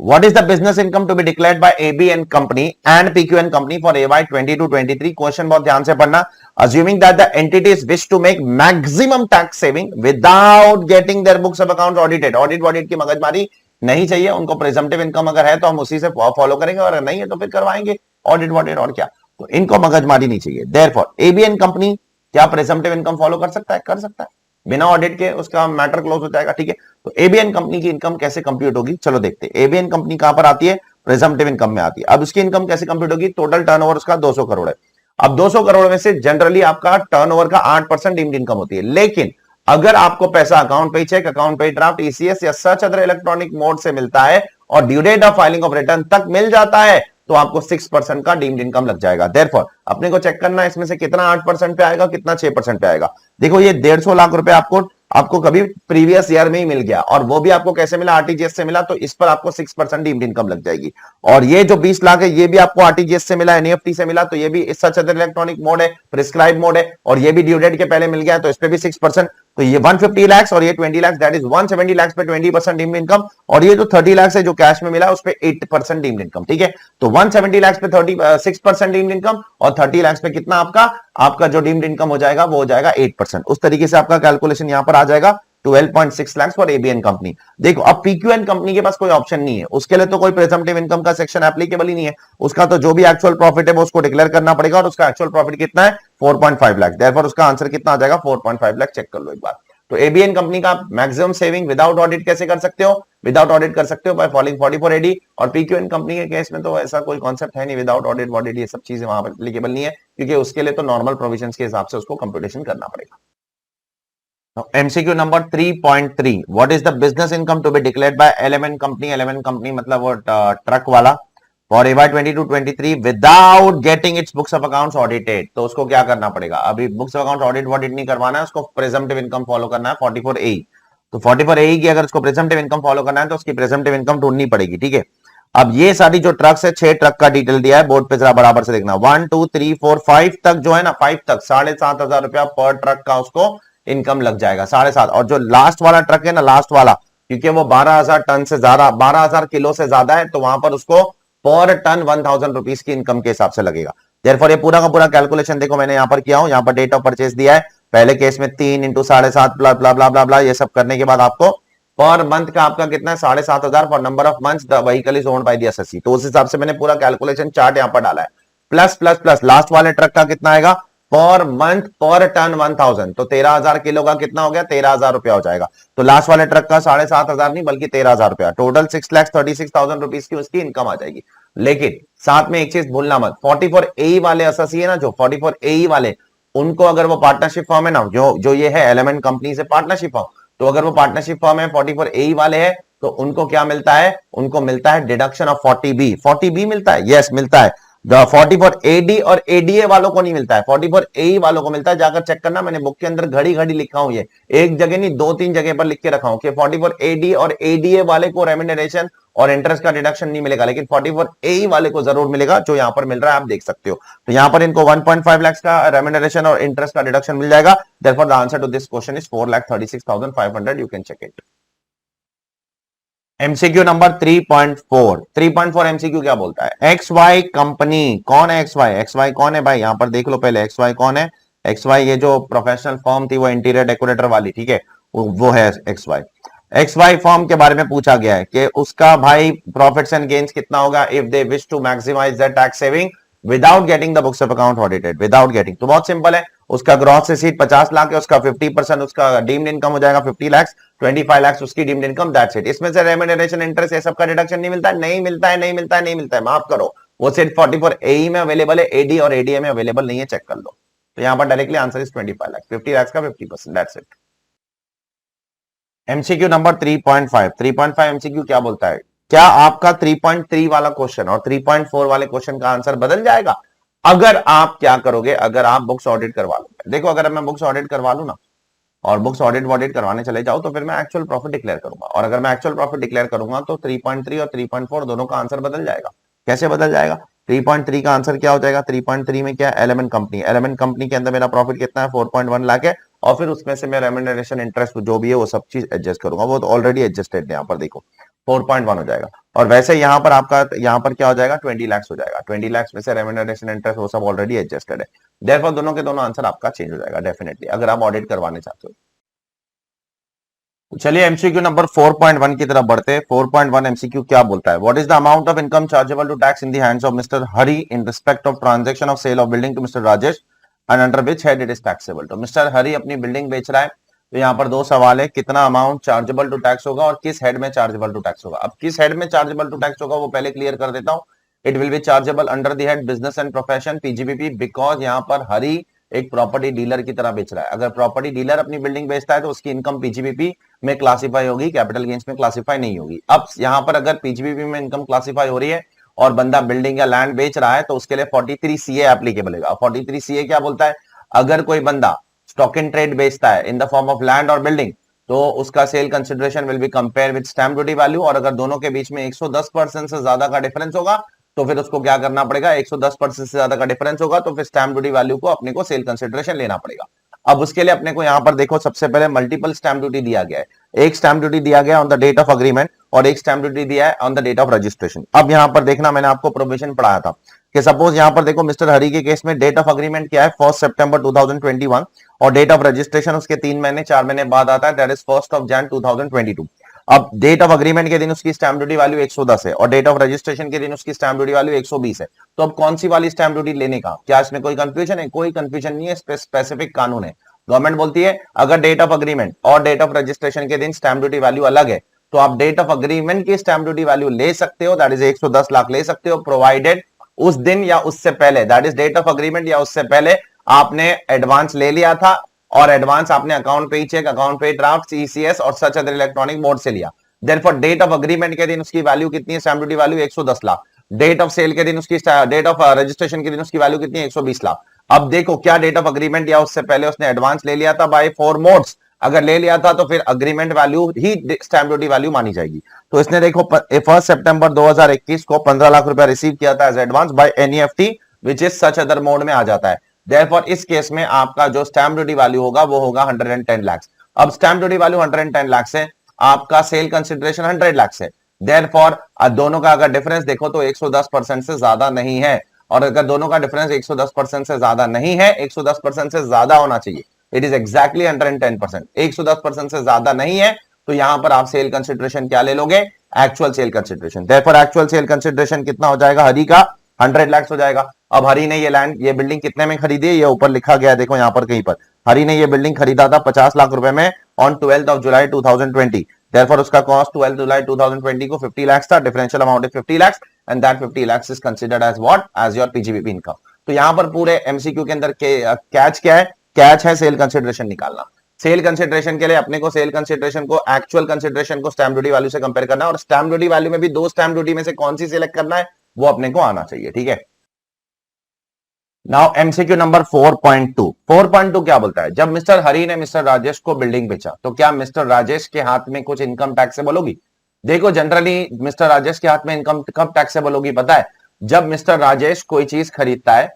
What is the business income to be declared by ABN company and PQN company for AY 22-23? Question बहुत ध्यान से पढ़ना। Assuming that the entities wish to make maximum tax saving without getting their books of accounts audited, audit की मगजमारी नहीं चाहिए उनको। प्रेजम्पटिव इनकम अगर है तो हम उसी से फॉलो करेंगे और नहीं है तो फिर करवाएंगे ऑडिट और क्या, तो इनको मगजमारी नहीं चाहिए। देयरफॉर एबीएन कंपनी क्या प्रेजम्पटिव इनकम फॉलो कर सकता है? कर सकता है, बिना ऑडिट के उसका मैटर क्लोज हो जाएगा। ठीक है, तो एबीएन कंपनी की इनकम कैसे कंप्यूट होगी? चलो देखते हैं। एबीएन कंपनी कहां पर आती है? प्रेजम्पटिव इनकम में आती है। अब उसकी इनकम कैसे कंप्यूट होगी? टोटल टर्नओवर उसका 200 करोड़ है। अब 200 करोड़ में से जनरली आपका टर्नओवर का 8% डीम्ड इनकम होती है। लेकिन अगर आपको पैसा account payee cheque, account payee draft, ECS या सच अदर इलेक्ट्रॉनिक मोड से मिलता है और due date of filing of return तक मिल जाता है तो आपको 6% का डीम्ड इनकम लग जाएगा। देयरफॉर अपने को चेक करना है इसमें से कितना 8% पे आएगा, कितना 6% पे आएगा। देखो ये 150 लाख रुपए आपको कभी प्रीवियस ईयर में ही मिल गया और वो भी आपको कैसे मिला? आरटीजीएस से मिला, तो इस पर आपको 6% डीम्ड इनकम लग जाएगी। और ये जो 20 लाख है ये भी आपको आरटीजीएस से मिला, एनईएफटी से मिला, तो ये भी सच अदर इलेक्ट्रॉनिक मोड है, प्रिस्क्राइब मोड है और ये भी ड्यू डेट के पहले मिल गया तो इस पे भी 6%। तो ये 150 लाख और ये 20 लाख, दैट इज 170 लाख पे 20% डीम्ड इनकम। और ये जो 30 लाख है जो कैश में मिला उस पे 8% डीम्ड इनकम। ठीक है, तो 170 लाख पे 6% डीम्ड इनकम और 30 लाख पे कितना आपका जो डीम्ड इनकम हो जाएगा वो हो जाएगा 8%। उस तरीके से आपका कैलकुलेशन यहां पर आ जाएगा 12.6 लाख फॉर एबीएन कंपनी। देखो अब पीक्यूएन कंपनी के पास कोई ऑप्शन नहीं है, उसके लिए तो कोई प्रेजम्पटिव इनकम का सेक्शन एप्लीकेबल ही नहीं है। उसका तो जो भी एक्चुअल प्रॉफिट है वो उसको डिक्लेयर करना पड़ेगा और उसका एक्चुअल प्रॉफिट कितना है? 4.5 लाख। देयरफॉर उसका आंसर कितना आ जाएगा? 4.5 लाख। चेक कर लो एक बार। तो एबीएन कंपनी का मैक्सिमम सेविंग विदाउट ऑडिट कैसे कर सकते हो? विदाउट ऑडिट कर सकते हो बाय फॉलोइंग 44 एडी। और पीक्यूएन कंपनी के केस में तो ऐसा कोई कॉन्सेप्ट है नहीं, विदाउट ऑडिट ये सब चीजें वहां पर एप्लीकेबल नहीं है क्योंकि उसके लिए तो नॉर्मल प्रोविजंस के हिसाब से उसको कंप्यूटेशन करना पड़ेगा। MCQ number 3.3 What is the business income to be declared by LMN company? LMN company मतलब वो ट्रक वाला for AY 22-23 without getting its books of accounts audited। तो उसको क्या करना पड़ेगा? अभी बुक्स ऑफ अकाउंट ऑडिट नहीं करवाना है उसको, प्रेजम्पटिव इनकम फॉलो करना है 44 ए। तो 44 ए की अगर उसको प्रेजम्पटिव इनकम फॉलो करना है तो उसकी प्रेजम्पटिव इनकम ढूंढनी पड़ेगी। ठीक है, अब ये सारी जो ट्रक्स है 6 ट्रक का डिटेल दिया है बोर्ड पे, जरा बराबर से देखना। 1 2 3 4 5 तक जो है ना, 5 तक 7,500 रुपया पर ट्रक का उसको इनकम लग जाएगा, 7.5। और जो लास्ट वाला ट्रक है ना, लास्ट वाला, क्योंकि वो 12,000 टन से ज्यादा, 12,000 किलो से ज्यादा है तो वहां पर उसको पर टन 1,000 रुपीज की इनकम के हिसाब से लगेगा। देयरफॉर ये पूरा का पूरा कैलकुलेशन देखो मैंने यहां पर किया हूं। यहां पर डेट ऑफ परचेज दिया है, पहले केस में 3 × 7.5 ब्ला ब्ला ब्ला ब्ला ब्ला, ये सब करने के बाद आपको पर मंथ का आपका कितना है? 7,500 for number of months the vehicle is owned by the assessee. तो उस हिसाब से मैंने पूरा कैलकुलेशन चार्ट यहां पर डाला है। प्लस प्लस प्लस लास्ट वाले ट्रक का कितना आएगा? पर मंथ पर टन 1000, तो 13,000 किलो का कितना हो गया, 13,000 रुपया हो जाएगा। तो लास्ट वाले ट्रक का 7,500 नहीं बल्कि 13,000 रुपया, टोटल 6,36,000 रुपीज की उसकी इनकम आ जाएगी। लेकिन साथ में एक चीज भूलना मत, 44AE वाले एसोसिएट ना, जो 44AE वाले, उनको अगर वो पार्टनरशिप फॉर्म है ना, जो ये है एलिमेंट कंपनी से पार्टनरशिप फॉर्म, तो अगर वो पार्टनरशिप फॉर्म है 44AE वाले है, तो उनको क्या मिलता है, उनको मिलता है डिडक्शन ऑफ 40B। 40B मिलता है, यस मिलता है। 44AD और ADA वालों को नहीं मिलता है, 44AE वालों को मिलता है। जाकर चेक करना, मैंने बुक के अंदर घड़ी घड़ी लिखा हूं, ये एक जगह नहीं 2-3 जगह पर लिख के रखा हूं कि 44AD और ADA वाले को रेम्यूनरेशन और इंटरेस्ट का डिडक्शन नहीं मिलेगा, लेकिन 44AE वाले को जरूर मिलेगा, जो यहां पर मिल रहा है आप देख सकते हो। तो यहां पर इनको 1.5 लाख का रेम्यूनरेशन और इंटरेस्ट का डिडक्शन मिल जाएगा। Therefore the answer to this question is 4,36,500। You can check it. MCQ number 3.4। 3.4 MCQ क्या बोलता है, एक्स वाई कंपनी, कौन है एक्स वाई, एक्स वाई कौन है भाई, यहां पर देख लो पहले एक्स वाई कौन है। एक्स वाई ये जो प्रोफेशनल फर्म थी वो इंटीरियर डेकोरेटर वाली, ठीक है, वो है X Y. X Y firm के बारे में पूछा गया है कि उसका भाई प्रॉफिट्स एंड गेन्स कितना होगा if they wish to maximise their tax saving without getting the books of account audited. Without getting तो बहुत सिंपल है, उसका ग्रॉस रिसीट 50 लाख है, उसका 50% उसका डीम्ड इनकम हो जाएगा 50 लाख, 25 लाख उसकी डीम्ड इनकम, दैट्स इट। इसमें से रेम्यूनरेशन इंटरेस्ट ये सब का डिडक्शन नहीं मिलता है, नहीं मिलता है, नहीं मिलता है, नहीं मिलता है, माफ करो। वो सिर्फ 44AE में अवेलेबल है, एडी और एडीए में अवेलेबल नहीं है, चेक कर लो। तो यहां पर directly answer is 25 lakh, 50 lakh का 50%, that's it. MCQ number 3.5। 3.5 MCQ क्या बोलता है, क्या आपका 3.3 वाला क्वेश्चन और 3.4 वाले क्वेश्चन का आंसर बदल जाएगा अगर आप क्या करोगे, अगर आप बुक्स ऑडिट करवा लोगे। देखो अगर मैं बुक्स ऑडिट करवा लू ना और बुक्स ऑडिट करवाने चले जाओ, तो फिर मैं एक्चुअल प्रॉफिट डिक्लेयर करूंगा, और अगर मैं एक्चुअल प्रॉफिट डिक्लेयर करूंगा तो 3.3 और 3.4 दोनों का आंसर बदल जाएगा। कैसे बदल जाएगा, 3.3 का आंसर क्या हो जाएगा, 3.3 में क्या, एलिमेंट कंपनी, एलिमेंट कंपनी के अंदर मेरा प्रॉफिट कितना है 4.1 लाख है, और फिर उसमें से मैं रेम्यूनरेशन इंटरेस्ट जो भी है वो सब चीज एडजस्ट करूंगा, वो तो ऑलरेडी एडजस्टेड है, यहाँ पर देखो 4.1 हो जाएगा। और वैसे यहाँ पर आपका यहाँ पर क्या हो जाएगा, 20 लाख हो जाएगा, 20 लाख में से रेम्यूनरेशन इंटरेस्ट वो सब ऑलरेडी एडजस्टेड है। देयरफॉर दोनों के दोनों आंसर आपका चेंज हो जाएगा डेफिनेटली, अगर आप ऑडिट करवाने चाहते हो। चलिए एमसीक्यू नंबर 4.1 की तरफ बढ़ते हैं। 4.1 एमसीक्यू क्या बोलता है, what is the amount of income chargeable to tax in the hands of mister Hari in respect of transaction of sale of building to mister Rajesh and under which head it is taxable. तो मिस्टर हरि अपनी बिल्डिंग बेच रहा है, तो यहाँ पर दो सवाल है, कितना अमाउंट चार्जेबल टू टैक्स होगा और किस हेड में चार्जेबल टू टैक्स होगा। अब किस हेड में चार्जेबल टू टैक्स होगा वो पहले क्लियर कर देता हूँ। It will be chargeable under the head business and profession PGBP, because यहाँ पर हरि एक प्रॉपर्टी डीलर की तरह बेच रहा है। अगर प्रॉपर्टी डीलर अपनी बिल्डिंग बेचता है तो उसकी इनकम पीजीबीपी में क्लासिफाई होगी, कैपिटल गेन्स में क्लासिफाई नहीं होगी। अब यहाँ पर अगर पीजीबीपी में इनकम क्लासिफाई हो रही है और बंदा बिल्डिंग या लैंड बेच रहा है तो उसके लिए 43CA एप्लीकेबल है। 43CA क्या बोलता है, अगर कोई बंदा स्टॉक इन ट्रेड बेचता है in the form of land और बिल्डिंग, तो उसका cell consideration will be compare with stamp duty value, और अगर दोनों के बीच में 110% से ज्यादा का डिफरेंस होगा तो फिर उसको क्या करना पड़ेगा, 110% से ज्यादा का डिफरेंस होगा तो फिर स्टैम्प ड्यूटी वैल्यू को अपने को सेल कंसिडरेशन लेना पड़ेगा। अब उसके लिए अपने को यहां पर देखो सबसे पहले मल्टीपल स्टैम्प ड्यूटी दिया गया है, एक स्टैम्प ड्यूटी दिया गया on the date of agreement और एक स्टैम्प ड्यूटी दिया है on the date of registration. अब यहां पर देखना, मैंने आपको प्रोविजन पढ़ाया था कि सपोज यहां पर देखो मिस्टर हरि के केस में डेट ऑफ अग्रीमेंट क्या है 1 सितंबर 2021 और डेट ऑफ रजिस्ट्रेशन उसके 3 महीने 4 महीने बाद आता है, दैट इज 1 जनवरी 2022। अब डेट ऑफ अग्रीमेंट के दिन उसकी स्टैम्प ड्यूटी वैल्यू 110 है और डेट ऑफ रजिस्ट्रेशन के दिन उसकी स्टैम्प ड्यूटी वैल्यू 120 है। तो अब कौन सी वाली स्टैम्प ड्यूटी लेने का, क्या इसमें कोई कंफ्यूजन है, कोई कंफ्यूजन नहीं है, स्पेसिफिक कानून है। गवर्नमेंट बोलती है अगर डेट ऑफ अग्रीमेंट और डेट ऑफ रजिस्ट्रेशन के दिन स्टैम्प ड्यूटी वैल्यू अलग है तो आप डेट ऑफ अग्रीमेंट की स्टैम्प ड्यूटी वैल्यू ले सकते हो, दैट इज 110 लाख ले सकते हो, प्रोवाइडेड उस दिन या उससे पहले, that is date of agreement या उससे पहले आपने एडवांस ले लिया था और एडवांस आपने account payee cheque, account payee draft, ECS और सच अदर इलेक्ट्रॉनिक मोड से लिया। देयरफॉर डेट ऑफ अग्रीमेंट के दिन उसकी वैल्यू कितनी है, stamp duty value 110 lakh. Date of sale के दिन उसकी, डेट ऑफ रजिस्ट्रेशन के दिन उसकी वैल्यू कितनी है, 120 लाख। अब देखो क्या डेट ऑफ अग्रीमेंट या उससे पहले उसने एडवांस ले लिया था बाय 4 मोड्स, अगर ले लिया था तो फिर अग्रीमेंट वैल्यू ही स्टैम्प ड्यूटी वैल्यू मानी जाएगी। तो इसने देखो 1 सितंबर 2021 को 15 लाख रुपया रिसीव किया था as advance by NEFT which is such other mode में आ जाता है। देयरफॉर इस केस में आपका जो स्टैम्प ड्यूटी वैल्यू होगा वो होगा 110 लाख। अब स्टैम्प ड्यूटी वैल्यू 110 लाख से आपका सेल कंसिडरेशन 100 लाख है, देयरफॉर दोनों का अगर डिफरेंस देखो तो 110% से ज्यादा नहीं है, और अगर दोनों का डिफरेंस 110% से ज्यादा नहीं है, 110% से ज्यादा होना चाहिए, इट इज एक्जैक्टली 110%, 110% से ज्यादा नहीं है तो यहां पर आप सेल कंसिडरेशन क्या ले लोगे, actual sale consideration. Therefore actual sale consideration कितना हो जाएगा हरी का 100 लाख हो जाएगा। अब हरी ने ये बिल्डिंग कितने में खरीदी है, ये ऊपर लिखा गया है, देखो यहां पर कहीं पर हरी ने ये बिल्डिंग खरीदा था 50 लाख रुपए में on 12th of July 2020। Therefore उसका कॉस्ट 12 जुलाई 2020 को 50 लाख था, differential amount is 50 lakh and that 50 lakh is considered as what, as your PGBP income. तो यहां पर पूरे एमसीक्यू के अंदर कैच क्या है, कैच है सेल कंसिडरेशन निकालना। सेल कंसिडरेशन के लिए अपने को सेल कंसिडरेशन को एक्चुअल कंसिडरेशन को स्टैम्प ड्यूटी वैल्यू से कंपेयर करना है, और स्टैम्प ड्यूटी वैल्यू में भी दो स्टैम्प ड्यूटी में से कौन सी सिलेक्ट करना है वो अपने को आना चाहिए, ठीक है। Now MCQ number 4.2। 4.2 क्या बोलता है, जब मिस्टर हरी ने मिस्टर राजेश को बिल्डिंग बेचा तो क्या मिस्टर राजेश के हाथ में कुछ इनकम टैक्सेबल होगी। देखो जनरली मिस्टर राजेश के हाथ में इनकम कब टैक्सेबल होगी पता है, जब मिस्टर राजेश कोई चीज खरीदता है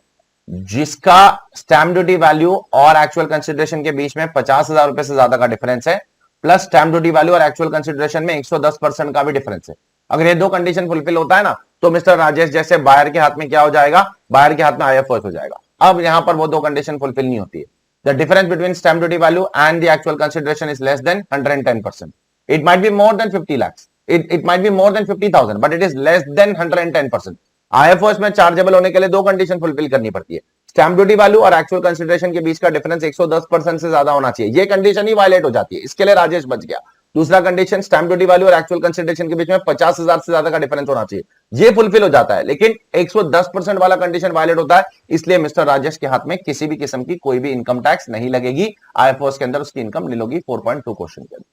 जिसका स्टैम्प ड्यूटी वैल्यू और एक्चुअल कंसिडरेशन के बीच में 50,000 रुपए से ज्यादा का डिफरेंस है, प्लस स्टैम्प ड्यूटी वैल्यू और एक्चुअल कंसिडरेशन में 110% का भी डिफरेंस है। अगर ये दो कंडीशन फुलफिल होता है ना, तो मिस्टर राजेश जैसे बायर के हाथ में क्या हो जाएगा, बायर के हाथ में आईएफओएस हो जाएगा। अब यहां पर वो दो कंडीशन फुलफिल नहीं होती है। The difference between stamp duty value and the actual consideration is less than 110%। It might be more then 50 lakhs, it might be more than 50,000, but it is less than 110%। IFOS में चार्जेबल होने के लिए दो कंडीशन फुलफिल करनी पड़ती है, स्टैम्प ड्यूटी वैल्यू और एक्चुअल कंसिडरेशन के बीच का डिफरेंस 110% से ज्यादा होना चाहिए। ये कंडीशन ही वायलेट हो जाती है, इसके लिए राजेश बच गया। दूसरा कंडीशन स्टैम्प ड्यूटी वैल्यू और एक्चुअल कंसिडरेशन के बीच में 50,000 से ज्यादा का डिफरेंस होना चाहिए, ये फुलफिल हो जाता है। लेकिन 110% वाला कंडीशन वायलेट होता है, इसलिए मिस्टर राजेश के हाथ में किसी भी किस्म की कोई भी इनकम टैक्स नहीं लगेगी, आईएफओएस के अंदर उसकी इनकम नहीं होगी। 4.2 क्वेश्चन के अंदर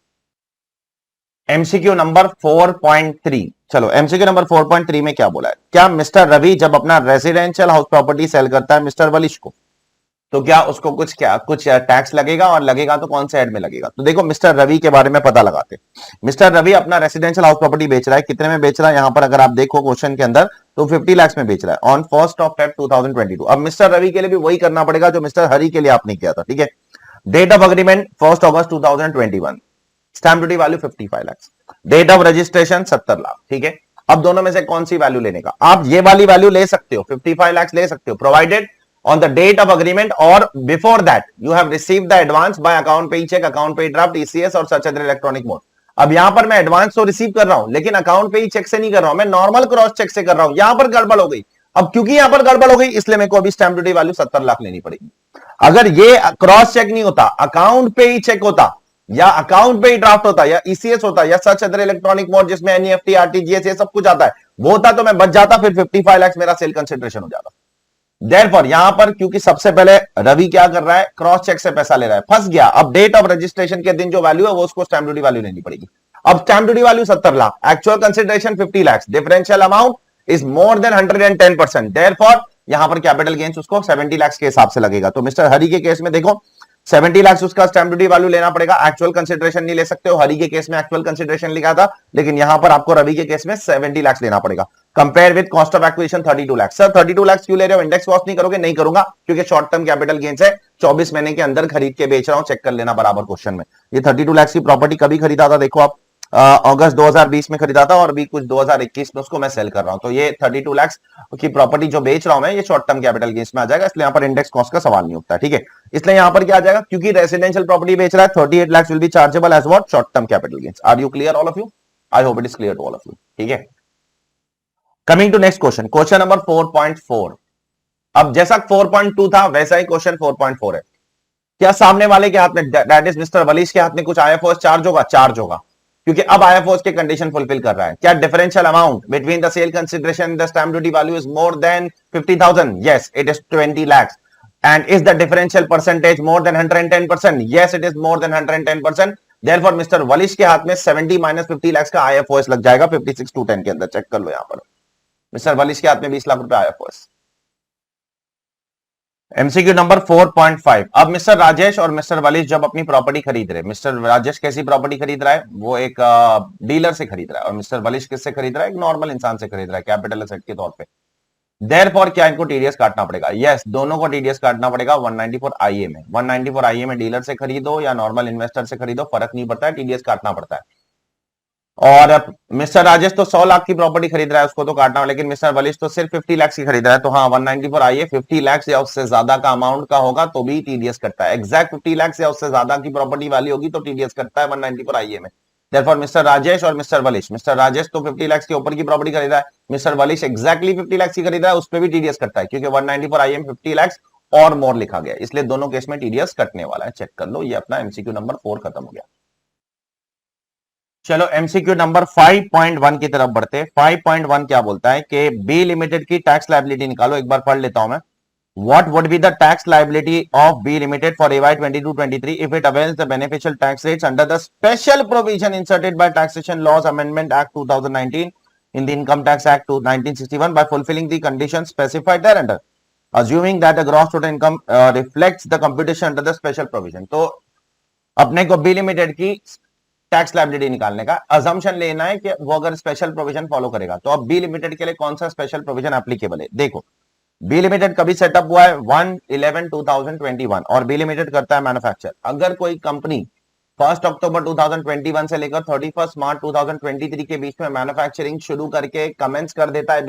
एमसीक्यू नंबर 4.3। चलो एमसीक्यू नंबर 4.3 में क्या बोला है, क्या मिस्टर रवि जब अपना रेजिडेंशियल हाउस प्रॉपर्टी सेल करता है मिस्टर वलिश को, तो क्या उसको कुछ टैक्स लगेगा, और लगेगा तो कौन से हेड में लगेगा। तो देखो मिस्टर रवि के बारे में पता लगाते। मिस्टर रवि अपना रेजिडेंशियल हाउस प्रॉपर्टी बेच रहा है, कितने में बेच रहा है, यहां पर अगर आप देखो क्वेश्चन के अंदर तो 50 लाख में बेच रहा है ऑन 1st of Feb 2022। अब मिस्टर रवि के लिए भी वही करना पड़ेगा जो मिस्टर हरी के लिए आपने किया था, ठीक है। Date of agreement 1st August 2021, stamp duty value 55 lakh, date of registration 70 lakh, ठीक है। अब दोनों में से कौन सी वैल्यू लेने का, आप ये वाली वैल्यू ले सकते हो, 55 लाख ले सकते हो, provided on the date of agreement or before that you have received the advance by account pay check, account pay draft, ECS और such other electronic mode। अब यहां पर मैं एडवांस तो रिसीव कर रहा हूं, लेकिन अकाउंट पे चेक से नहीं कर रहा हूं, मैं नॉर्मल क्रॉस चेक से कर रहा हूं। यहां पर गड़बड़ हो गई। अब क्योंकि यहां पर गड़बड़ हो गई, इसलिए मेरे को अभी स्टैम्प ड्यूटी वैल्यू 70 लाख लेनी पड़ेगी। अगर ये क्रॉस चेक नहीं होता, अकाउंट पे ही चेक होता, या अकाउंट पे ही ड्राफ्ट होता, या ईसीएस होता, या सच अदर इलेक्ट्रॉनिक मोड जिसमें एनईएफटी, आरटीजीएस ये सब कुछ आता है, वो होता तो मैं बच जाता, फिर 55 लाख मेरा सेल कंसिडरेशन हो जाता। देयरफॉर यहां पर क्योंकि सबसे पहले रवि क्या कर रहा है, क्रॉस चेक से पैसा ले रहा है, फंस गया। अब डेट ऑफ रजिस्ट्रेशन के दिन जो वैल्यू है वो उसको स्टैम्प ड्यूटी वैल्यू लेनी पड़ेगी। अब stamp duty value 70 lakh, actual consideration 50 lakh, differential amount is more than 110%। Therefore यहां पर कैपिटल गेन्स उसको 70 लाख के हिसाब से लगेगा। तो मिस्टर हरी के केस में देखो 70 लाख उसका स्टैम्प ड्यूटी वैल्यू लेना पड़ेगा, एक्चुअल कंसिडरेशन नहीं ले सकते हो। हरी के केस में एक्चुअल कंसिडरेशन लिखा था, लेकिन यहां पर आपको रवि के केस में 70 लाख लेना पड़ेगा। Compare with cost of acquisition 32 lakh. Sir 32 lakh क्यों ले रहे हो, इंडेक्स कॉस्ट नहीं करोगे? नहीं करूंगा, क्योंकि शॉर्ट टर्म कैपिटल गेन्स है, 24 महीने के अंदर खरीद के बेच रहा हूं, चेक कर लेना बराबर क्वेश्चन में। ये 32 लाख की प्रॉपर्टी कभी खरीदा था, देखो आप अगस्त 2020 में खरीदा था, और अभी कुछ 2021 में उसको मैं सेल कर रहा हूं। तो ये 32 लाख की प्रॉपर्टी जो बेच रहा हूं मैं, ये शॉर्ट टर्म कैपिटल गेन्स में आ जाएगा, इसलिए यहां पर इंडेक्स कॉस्ट का सवाल नहीं उठता, ठीक है। इसलिए यहां पर क्या आ जाएगा, क्योंकि रेसिडेंशियल प्रॉपर्टी बेच रहा है, 38 lakh will be chargeable as what, short term capital gains. Are you clear all of you? I hope it is clear to all of you, ठीक है। Coming to next question, question number 4.4। अब जैसा 4.2 था वैसा ही क्वेश्चन 4.4 है। क्या सामने वाले के हाथ में, दैट इज मिस्टर वलीश के हाथ में कुछ आईएफओएस चार्ज होगा? चार्ज होगा, क्योंकि अब आईएफओएस के कंडीशन फुलफिल कर रहा है। क्या differential amount between the sale consideration the stamp duty value is more than 50,000? Yes, it is 20 lakhs। And is the differential percentage more than 110%? Yes, it is more than 110%। Therefore, mister वलिश के हाथ में 70 minus 50 lakhs का आईएफओएस लग जाएगा 56,210 के अंदर। चेक कर लो यहां पर, मिस्टर वलिश के हाथ में 20 लाख रुपए आईएफओएस। MCQ number 4.5। अब मिस्टर राजेश और मिस्टर वलिश जब अपनी प्रॉपर्टी खरीद रहे, मिस्टर राजेश कैसी प्रॉपर्टी खरीद रहा है, वो एक डीलर से खरीद रहा है, और मिस्टर वलिश किससे खरीद रहा है, एक नॉर्मल इंसान से खरीद रहा है, कैपिटल एसेट के तौर पे। देयरफॉर क्या इनको टीडीएस काटना पड़ेगा? यस, दोनों को टीडीएस काटना पड़ेगा 194 आईए में। 194 आईए में डीलर से खरीदो या नॉर्मल इन्वेस्टर से खरीदो, फर्क नहीं पड़ता है, टीडीएस काटना पड़ता है। और मिस्टर राजेश तो 100 लाख की प्रॉपर्टी खरीद रहा है, उसको तो काटना है, लेकिन मिस्टर वलिश तो सिर्फ 50 लाख की खरीद रहा है, तो हाँ 194 आईए 50 लाख या उससे ज्यादा का अमाउंट का होगा तो भी टीडीएस कटता है। एग्जैक्ट 50 लाख या उससे ज्यादा की प्रॉपर्टी वाली होगी तो टीडीएस कटता है 194 आईए में। देयरफॉर मिस्टर राजेश और मिस्टर वलिश, मिस्टर राजेश तो 50 लाख के ऊपर की प्रॉपर्टी खरीदा है, मिस्टर वलिश एग्जैक्टली 50 लाख की खरीदा है, उस पर भी टीडीएस कटता है क्योंकि 190 फॉर आईएम 50 लाख और मोर लिखा गया, इसलिए दोनों केस में टीडीएस कटने वाला है। चेक कर लो, ये अपना एमसीक्यू नंबर 4 खत्म हो गया। चलो एमसीक्यू नंबर 5.1 की तरफ बढ़ते। 5.1 क्या बोलता है कि बी लिमिटेड की टैक्स लायबिलिटी निकालो। एक बार पढ़ लेता हूं मैं। What would be the tax liability of B Limited for AY 22-23 if it avails the beneficial tax rates under the special provision inserted by Taxation Laws Amendment Act 2019 in the Income Tax Act 1961 by fulfilling the conditions specified thereunder, assuming that the gross total income reflects the computation under the special provision। तो अपने को बी लिमिटेड की टैक्स लायबिलिटी निकालने का अजम्पशन लेना है कि वो अगर स्पेशल प्रोविजन फॉलो करेगा। तो अब बी लिमिटेड के लिए कौन सा स्पेशल प्रोविजन एप्लीकेबल है? देखो, बी लिमिटेड कभी सेटअप हुआ है 1/11/2021 और बी लिमिटेड करता है मैन्युफैक्चर। अगर कोई कंपनी 1 अक्टूबर 2021 से लेकर 31 मार्च 2023 के बीच में मैन्युफैक्चरिंग शुरू करके कमेंस कर देता है,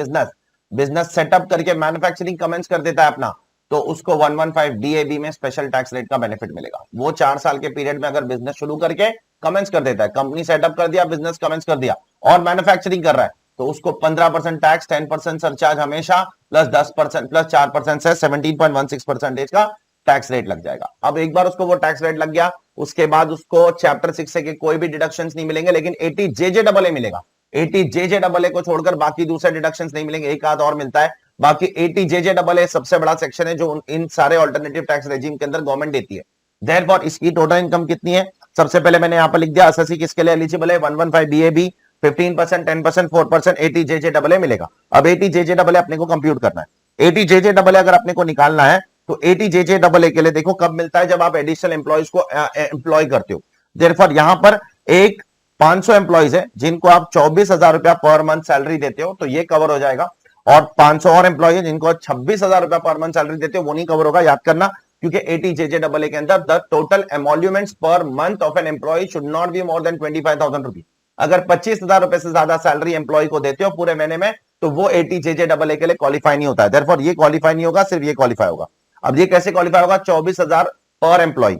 बिजनेस सेटअप करके मैन्युफैक्चरिंग कमेंस कर देता है अपना, तो उसको 115 डीएबी में स्पेशल टैक्स रेट का बेनिफिट मिलेगा। वो 4 साल के पीरियड में अगर बिजनेस शुरू करके कमेंस कर देता है, कंपनी सेटअप कर दिया, बिजनेस कमेंस कर दिया और मैन्युफैक्चरिंग कर रहा है, तो उसको 15% टैक्स, 10% सरचार्ज हमेशा, प्लस 10% प्लस 4% से 17.16% का टैक्स रेट लग जाएगा। अब एक बार उसको वो टैक्स रेट लग गया, उसके बाद उसको चैप्टर 6 से के कोई भी डिडक्शंस नहीं मिलेंगे, लेकिन 80 जेजेडबल मिलेगा। 80 जेजेडबल को छोड़कर बाकी दूसरे डिडक्शंस नहीं मिलेंगे, एक आध और मिलता है। बाकी 80 जेजेडबल सबसे बड़ा सेक्शन है जो इन सारे ऑल्टरनेटिव टैक्स रेजिम के अंदर गवर्नमेंट देती है। देयरफॉर इसकी टोटल इनकम कितनी है? सबसे पहले मैंने यहां पर लिख दिया एसएससी किसके लिए एलिजिबल है, 115 बीएबी, 15%, 10%, 4%, 80 जेजेडबल मिलेगा। अब 80 जेजेडबल अपने को कंप्यूट करना है। 80 जेजेडबल अगर अपने को निकालना है तो 80 जेजेडबल के लिए देखो कब मिलता है, जब आप एडिशनल एम्प्लॉयज को एम्प्लॉय करते हो। देयरफॉर यहां पर एक 500 एम्प्लॉयज है जिनको आप 24,000 रुपया पर मंथ सैलरी देते हो, तो ये कवर हो जाएगा। और 500 और एम्प्लॉय है जिनको 26,000 रुपया पर मंथ सैलरी देते हो, वो नहीं कवर होगा, याद करना, क्योंकि 80 जेजेडबल के अंदर the total emoluments per month of an employee should not be more than 25,000 rupees. अगर 25,000 रुपए से ज्यादा सैलरी एम्प्लॉय को देते हो पूरे महीने में, तो वो 80 जेजेडबल के लिए क्वालिफाई नहीं होता है। देयरफॉर ये क्वालिफाई नहीं होगा, सिर्फ ये क्वालिफाई होगा। अब ये कैसे क्वालिफाई होगा? 24,000 पर एम्प्लॉय,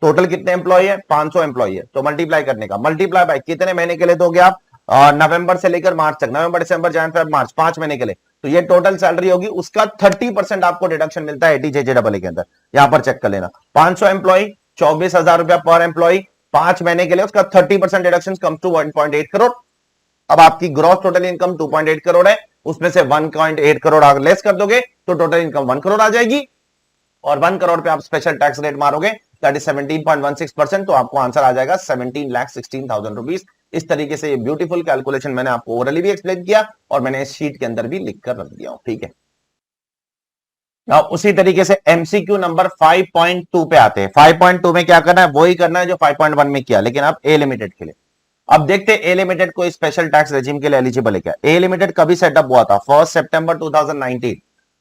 टोटल कितने एम्प्लॉय है? 500 एम्प्लॉय है, तो मल्टीप्लाई करने का, मल्टीप्लाई बाय कितने महीने के लिए दोगे आप? नवंबर से लेकर मार्च तक, नवंबर, दिसंबर, जनवरी, फरवरी, मार्च, 5 महीने के लिए, तो ये टोटल सैलरी होगी, उसका 30% आपको डिडक्शन मिलता है 80 जेजेडबल के अंदर। यहां पर चेक कर लेना, 500 एम्प्लॉय, 24,000 रुपया पर एम्प्लॉय, 5 महीने के लिए, उसका 30% डिडक्शन कम्स टू 1.8 करोड़। अब आपकी ग्रॉस टोटल इनकम 2.8 करोड़ है, उसमें से 1.8 करोड़ अगर लेस कर दोगे तो टोटल इनकम 1 करोड़ आ जाएगी, और 1 करोड़ पे आप स्पेशल टैक्स रेट मारोगे, दैट इज 17.16%, तो आपको आंसर आ जाएगा 17,16,000 रुपीज। इस तरीके से ये ब्यूटीफुल कैलकुलेशन मैंने आपको ओरली भी एक्सप्लेन किया और मैंने इस शीट के अंदर भी लिख कर रख दिया हूं, ठीक है। अब उसी तरीके से एमसीक्यू नंबर 5.2 पे आते हैं। 5.2 में क्या करना है? वही करना है जो 5.1 में किया, लेकिन अब ए लिमिटेड के लिए। अब देखते हैं ए लिमिटेड को स्पेशल टैक्स रेजिम के लिए एलिजिबल है क्या। ए लिमिटेड कभी सेटअप हुआ था? 1 सितंबर 2019,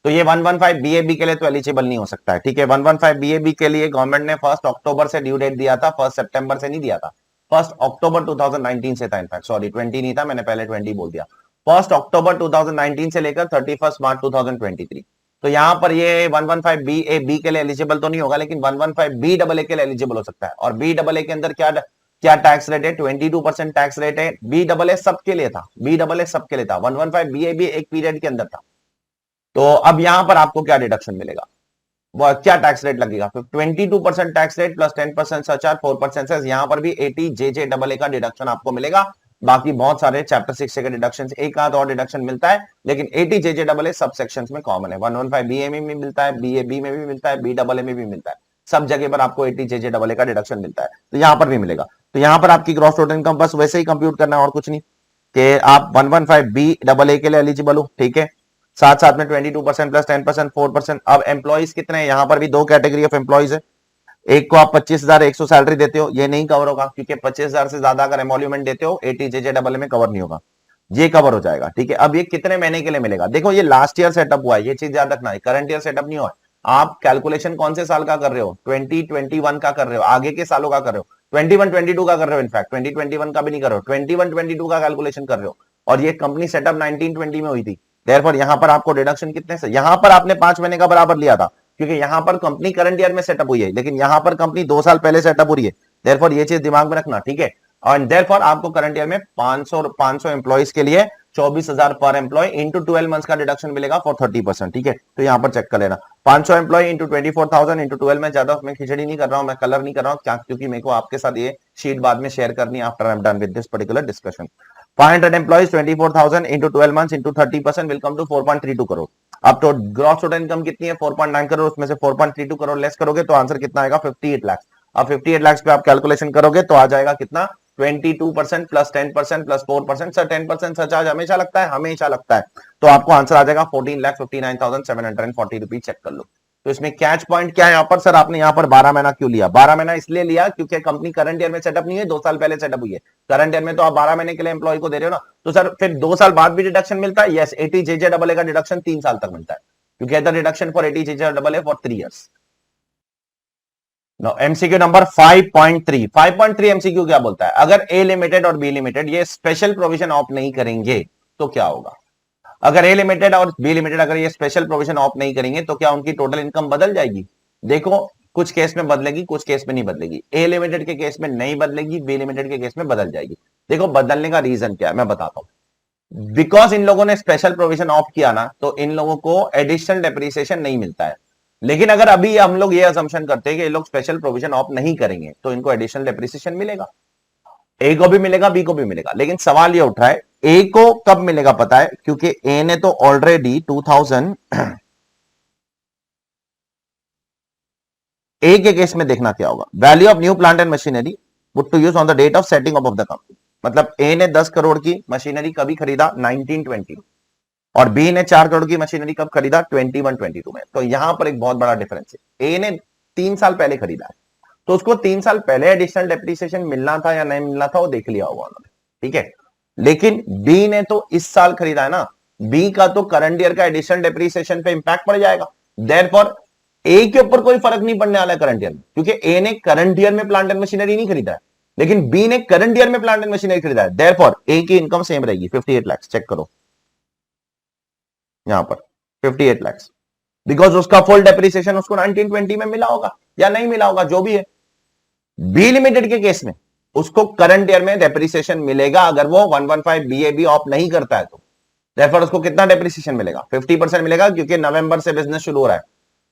तो ये 115 बीएबी के लिए तो एलिजिबल नहीं हो सकता है, ठीक है। 115 बीएबी के लिए गवर्नमेंट ने 1 अक्टूबर से ड्यू डेट दिया था, 1 सितंबर से नहीं दिया था, 1 अक्टूबर 2019 से था। इनफैक्ट सॉरी 20 नहीं था, मैंने पहले 20 बोल दिया। 1 अक्टूबर 2019 से लेकर 31 मार्च 2023, तो यहां पर ये 115 बी ए बी के लिए एलिजिबल तो नहीं होगा, लेकिन 115 बी डबल ए के लिए एलिजिबल हो सकता है। और बी डबल ए के अंदर क्या क्या टैक्स रेट है? 22% टैक्स रेट है। बी डबल ए सबके लिए था, बी डबल ए सबके लिए था, 115 बी ए बी एक पीरियड के अंदर था। तो अब यहां पर आपको क्या डिडक्शन मिलेगा, वो क्या टैक्स रेट लगेगा? 22% tax rate plus 10% surcharge, 4% cess. यहां पर भी 80 जेजेडबल का डिडक्शन आपको मिलेगा। बाकी बहुत सारे चैप्टर 6 के डिडक्शन, एक आध और डिडक्शन मिलता है, लेकिन 80 जेजेडबल सब सेक्शन में कॉमन है। 115 बीए में भी मिलता है, बीए बी में भी मिलता है, बी डबल ए में भी मिलता है, सब जगह पर आपको 80 जेजेडबल का डिडक्शन मिलता है, तो यहां पर भी मिलेगा। तो यहां पर आपकी ग्रॉस टोटल इनकम बस वैसे ही कंप्यूट करना है और कुछ नहीं, कि आप 115 बी डबल ए के लिए एलिजिबल हो, ठीक है। साथ साथ में 22% प्लस 10% 4%। अब एम्प्लॉइज कितने हैं? यहां पर भी दो कैटेगरी ऑफ एम्प्लॉइज है। एक को आप 25,100 सैलरी देते हो, ये नहीं कवर होगा, क्योंकि 25,000 से ज्यादा अगर एमोल्यूमेंट देते हो 80 जेजेडबल में कवर नहीं होगा, ये कवर हो जाएगा, ठीक है। अब ये कितने महीने के लिए मिलेगा? देखो ये लास्ट ईयर सेटअप हुआ है, ये चीज याद रखना है, करंट ईयर सेटअप नहीं हुआ। आप कैलकुलेशन कौन से साल का कर रहे हो? 2021 का कर रहे हो, आगे के सालों का कर रहे हो, 21-22 का कर रहे हो, इनफैक्ट 2021 का भी नहीं कर रहे हो, 21-22 का कैलकुलेशन कर रहे हो। और ये कंपनी सेटअप 1920 में हुई थी। देयरफॉर यहां पर आपको डिडक्शन कितने से, यहां पर आपने 5 महीने का बराबर लिया था, क्योंकि यहां पर कंपनी करंट ईयर में सेटअप हुई है, लेकिन यहां पर कंपनी 2 साल पहले सेटअप हो रही है। देयरफॉर ये चीज दिमाग में रखना, ठीक है। एंड देयरफॉर आपको करंट ईयर में 500 एम्प्लॉइज के लिए 24,000 पर एम्प्लॉय इंटू 12 मंथ्स का डिडक्शन मिलेगा फॉर 30%। ठीक है, तो यहां पर चेक कर लेना 500 एम्प्लॉय इंटू 24,000 इंटू 12 में ज्यादा मैं खिचड़ी नहीं कर रहा हूं, मैं कलर नहीं कर रहा हूं क्या, क्योंकि मेरे को आपके साथ ये शीट बाद में शेयर करनी है after I am done with this particular discussion. 500 employees 24,000 into 12 months into 30% will come to 4.32 crore. अब तो ग्रॉस टोटल इनकम कितनी है 4.9 करोड़, उसमें से 4.32 करोड़ लेस करोगे तो आंसर कितना आएगा 58 लाख। अब 58 लाख पे आप कैलकुलेशन करोगे तो आ जाएगा कितना 22% प्लस 10% प्लस 4%। सर 10% सरचार्ज हमेशा लगता है, हमेशा लगता है, तो आपको आंसर आ जाएगा 14,59,740 रुपीज। चेक कर लो। तो इसमें कैच पॉइंट क्या है यहाँ पर, सर आपने यहाँ पर 12 महीना क्यों लिया? 12 महीना इसलिए लिया क्योंकि कंपनी करंट ईयर में सेटअप नहीं है, 2 साल पहले सेटअप हुई है। करंट ईयर में तो आप 12 महीने के लिए एम्प्लॉय को दे रहे हो ना, तो सर फिर 2 साल बाद भी डिडक्शन मिलता है। यस, 80JJAA का डिडक्शन 3 साल तक मिलता है, क्योंकि the deduction for 80JJAA for 3 years. MCQ number 5.3। 5.3 MCQ क्या बोलता है, अगर ए लिमिटेड और बी लिमिटेड ये स्पेशल प्रोविजन ऑफ नहीं करेंगे तो क्या होगा? अगर ए लिमिटेड और बी लिमिटेड अगर ये स्पेशल प्रोविजन ऑफ नहीं करेंगे तो क्या उनकी टोटल इनकम बदल जाएगी? देखो, कुछ केस में बदलेगी, कुछ केस में नहीं बदलेगी। ए लिमिटेड के केस में नहीं बदलेगी, बी लिमिटेड के केस में बदल जाएगी। देखो बदलने का रीजन क्या है मैं बताता हूं। बिकॉज इन लोगों ने स्पेशल प्रोविजन ऑफ किया ना, तो इन लोगों को एडिशनल डेप्रिसिएशन नहीं मिलता है। लेकिन अगर अभी हम लोग ये असम्पशन करते हैं कि ये लोग स्पेशल प्रोविजन ऑफ नहीं करेंगे तो इनको एडिशनल डेप्रिसिएशन मिलेगा। ए को भी मिलेगा, बी को भी मिलेगा। लेकिन सवाल ये उठ रहा है ए को कब मिलेगा पता है? क्योंकि ए ने तो ऑलरेडी 2000 ए के केस में देखना क्या होगा, value of new plant and machinery put to use on the date of setting up of the company. मतलब ए ने 10 करोड़ की मशीनरी कभी खरीदा 1920, और बी ने 4 करोड़ की मशीनरी कब खरीदा 21-22 में। तो यहां पर एक बहुत बड़ा डिफरेंस है। ए ने 3 साल पहले खरीदा है, तो उसको 3 साल पहले एडिशनल डेप्रिसिएशन मिलना था या नहीं मिलना था वो देख लिया होगा उन्होंने। ठीक है, लेकिन बी ने तो इस साल खरीदा है ना, बी का तो करंट ईयर का एडिशनल डेप्रिसिएशन पे इंपैक्ट पड़ जाएगा। देयरफॉर ए के ऊपर कोई फर्क नहीं पड़ने वाला है करंट ईयर में, क्योंकि ए ने करंट ईयर में प्लांट एंड मशीनरी नहीं खरीदा है, लेकिन बी ने करंट ईयर में प्लांट एंड मशीनरी खरीदा है। देयरफॉर ए की इनकम सेम रहेगी 58 लाख। चेक करो यहां पर 58 लाख, बिकॉज उसका फुल डेप्रिसिएशन उसको 1920 में मिला होगा या नहीं मिला होगा, जो भी है। बी लिमिटेड के केस में उसको करंट ईयर में डेप्रिसिएशन मिलेगा अगर वो 115 बीएबी ऑफ नहीं करता है तो। देयरफॉर उसको कितना डेप्रिसिएशन मिलेगा 50% मिलेगा, क्योंकि नवंबर से बिजनेस शुरू हो रहा है।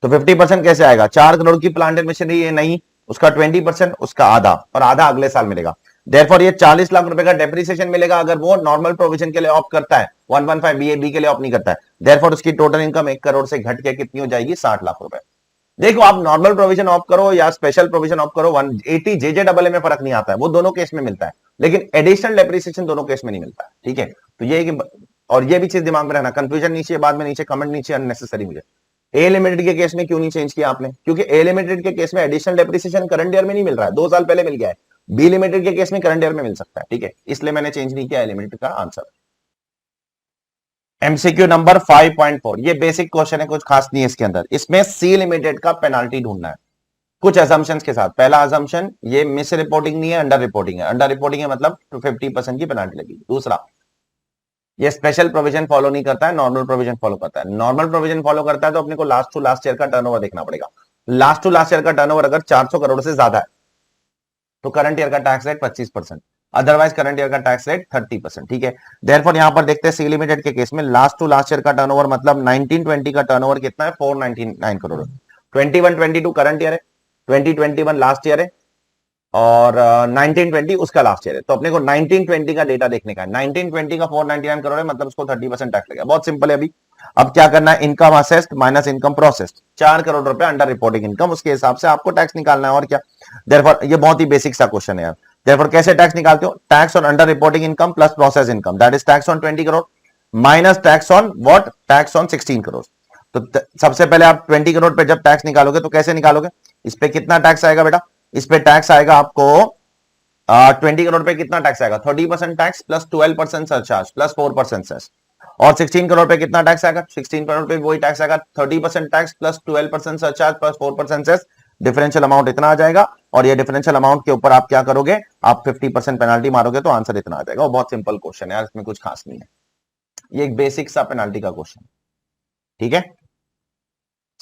तो 50% कैसे आएगा? 4 करोड़ की प्लांट एंड मशीनरी है नहीं, उसका 20%, उसका आधा, और आधा अगले साल मिलेगा। देयरफॉर ये 40 लाख रुपए का डेप्रिसिएशन मिलेगा अगर वो नॉर्मल प्रोविजन के लिए ऑप्ट करता है, 115 बीएबी के लिए ऑप्ट नहीं करता है। देयरफॉर उसकी टोटल इनकम 1 करोड़ से घट के कितनी हो जाएगी 60 लाख रुपए। देखो, आप नॉर्मल प्रोविजन ऑफ करो या स्पेशल प्रोविजन ऑफ करो, 180JJAA में फर्क नहीं आता है, वो दोनों केस में मिलता है, लेकिन एडिशनल डेप्रिसिएशन दोनों केस में नहीं मिलता है। ठीक है, तो ये कि, और ये भी चीज दिमाग में रहना, कंफ्यूजन नीचे बाद में नीचे कमेंट नीचे अननेसेसरी मुझे। ए लिमिटेड के केस में क्यों नहीं चेंज किया आपने? क्योंकि ए लिमिटेड के केस में एडिशनल डेप्रिसिएशन करंट ईयर में नहीं मिल रहा है, 2 साल पहले मिल गया है। बी लिमिटेड के केस में करंट ईयर में मिल सकता है। ठीक है, इसलिए मैंने चेंज नहीं किया ए लिमिटेड का आंसर। एमसीक्यू नंबर 5.4, ये बेसिक क्वेश्चन है, कुछ खास नहीं है इसके अंदर। इसमें सी लिमिटेड का पेनाल्टी ढूंढना है कुछ असम्पशंस के साथ। पहला असम्पशन, ये मिस रिपोर्टिंग नहीं है, अंडर रिपोर्टिंग है। अंडर रिपोर्टिंग है मतलब 50% की पेनाल्टी लगेगी। दूसरा, ये स्पेशल प्रोविजन फॉलो नहीं करता है, नॉर्मल प्रोविजन फॉलो करता है। नॉर्मल प्रोविजन फॉलो करता है तो अपने को लास्ट टू लास्ट ईयर का टर्नओवर देखना पड़ेगा। लास्ट टू लास्ट ईयर का टर्नओवर अगर 400 करोड़ से ज्यादा है तो करंट ईयर का tax rate 25%, otherwise current year का टैक्स रेट 30%। ठीक है, देयरफॉर यहां पर देखते हैं सी लिमिटेड के केस में लास्ट टू लास्ट ईयर का टर्नओवर मतलब 1920 का टर्नओवर कितना है 499 करोड़। 21-22 करंट ईयर है, 2021 लास्ट ईयर है, और 1920 उसका लास्ट ईयर है। तो अपने को 1920 का डेटा देखने का है। 1920 का 499 करोड़ है, मतलब उसको 30% टैक्स लगेगा। बहुत सिंपल है। अभी अब क्या करना है, income assessed minus income processed, 4 crore रुपए अंडर रिपोर्टिंग इनकम, उसके हिसाब से आपको टैक्स निकालना है। और क्या, देयरफॉर ये बहुत ही बेसिक सा क्वेश्चन है यार। देयरफॉर कैसे टैक्स निकालते हो? Tax on under reporting income plus process income, that is tax on 20 crore minus tax on what, tax on 16 crore. तो सबसे पहले आप 20 करोड़ पे जब टैक्स निकालोगे तो कैसे निकालोगे? इस पे कितना टैक्स आएगा बेटा? इस पे टैक्स आएगा आपको 20 करोड़ पे कितना टैक्स आएगा 30% tax plus 12% surcharge plus 4% cess. और 16 करोड़ पे कितना टैक्स आएगा? 16 करोड़ पे वही टैक्स आएगा 30% tax plus 12% surcharge plus 4% cess. Differential amount इतना आ जाएगा, और ये डिफरेंशियल अमाउंट के ऊपर आप क्या करोगे, आप 50% पेनाल्टी मारोगे तो आंसर इतना आ जाएगा। और बहुत सिंपल क्वेश्चन है यार, इसमें कुछ खास नहीं है, ये एक बेसिक सा पेनाल्टी का क्वेश्चन। ठीक है,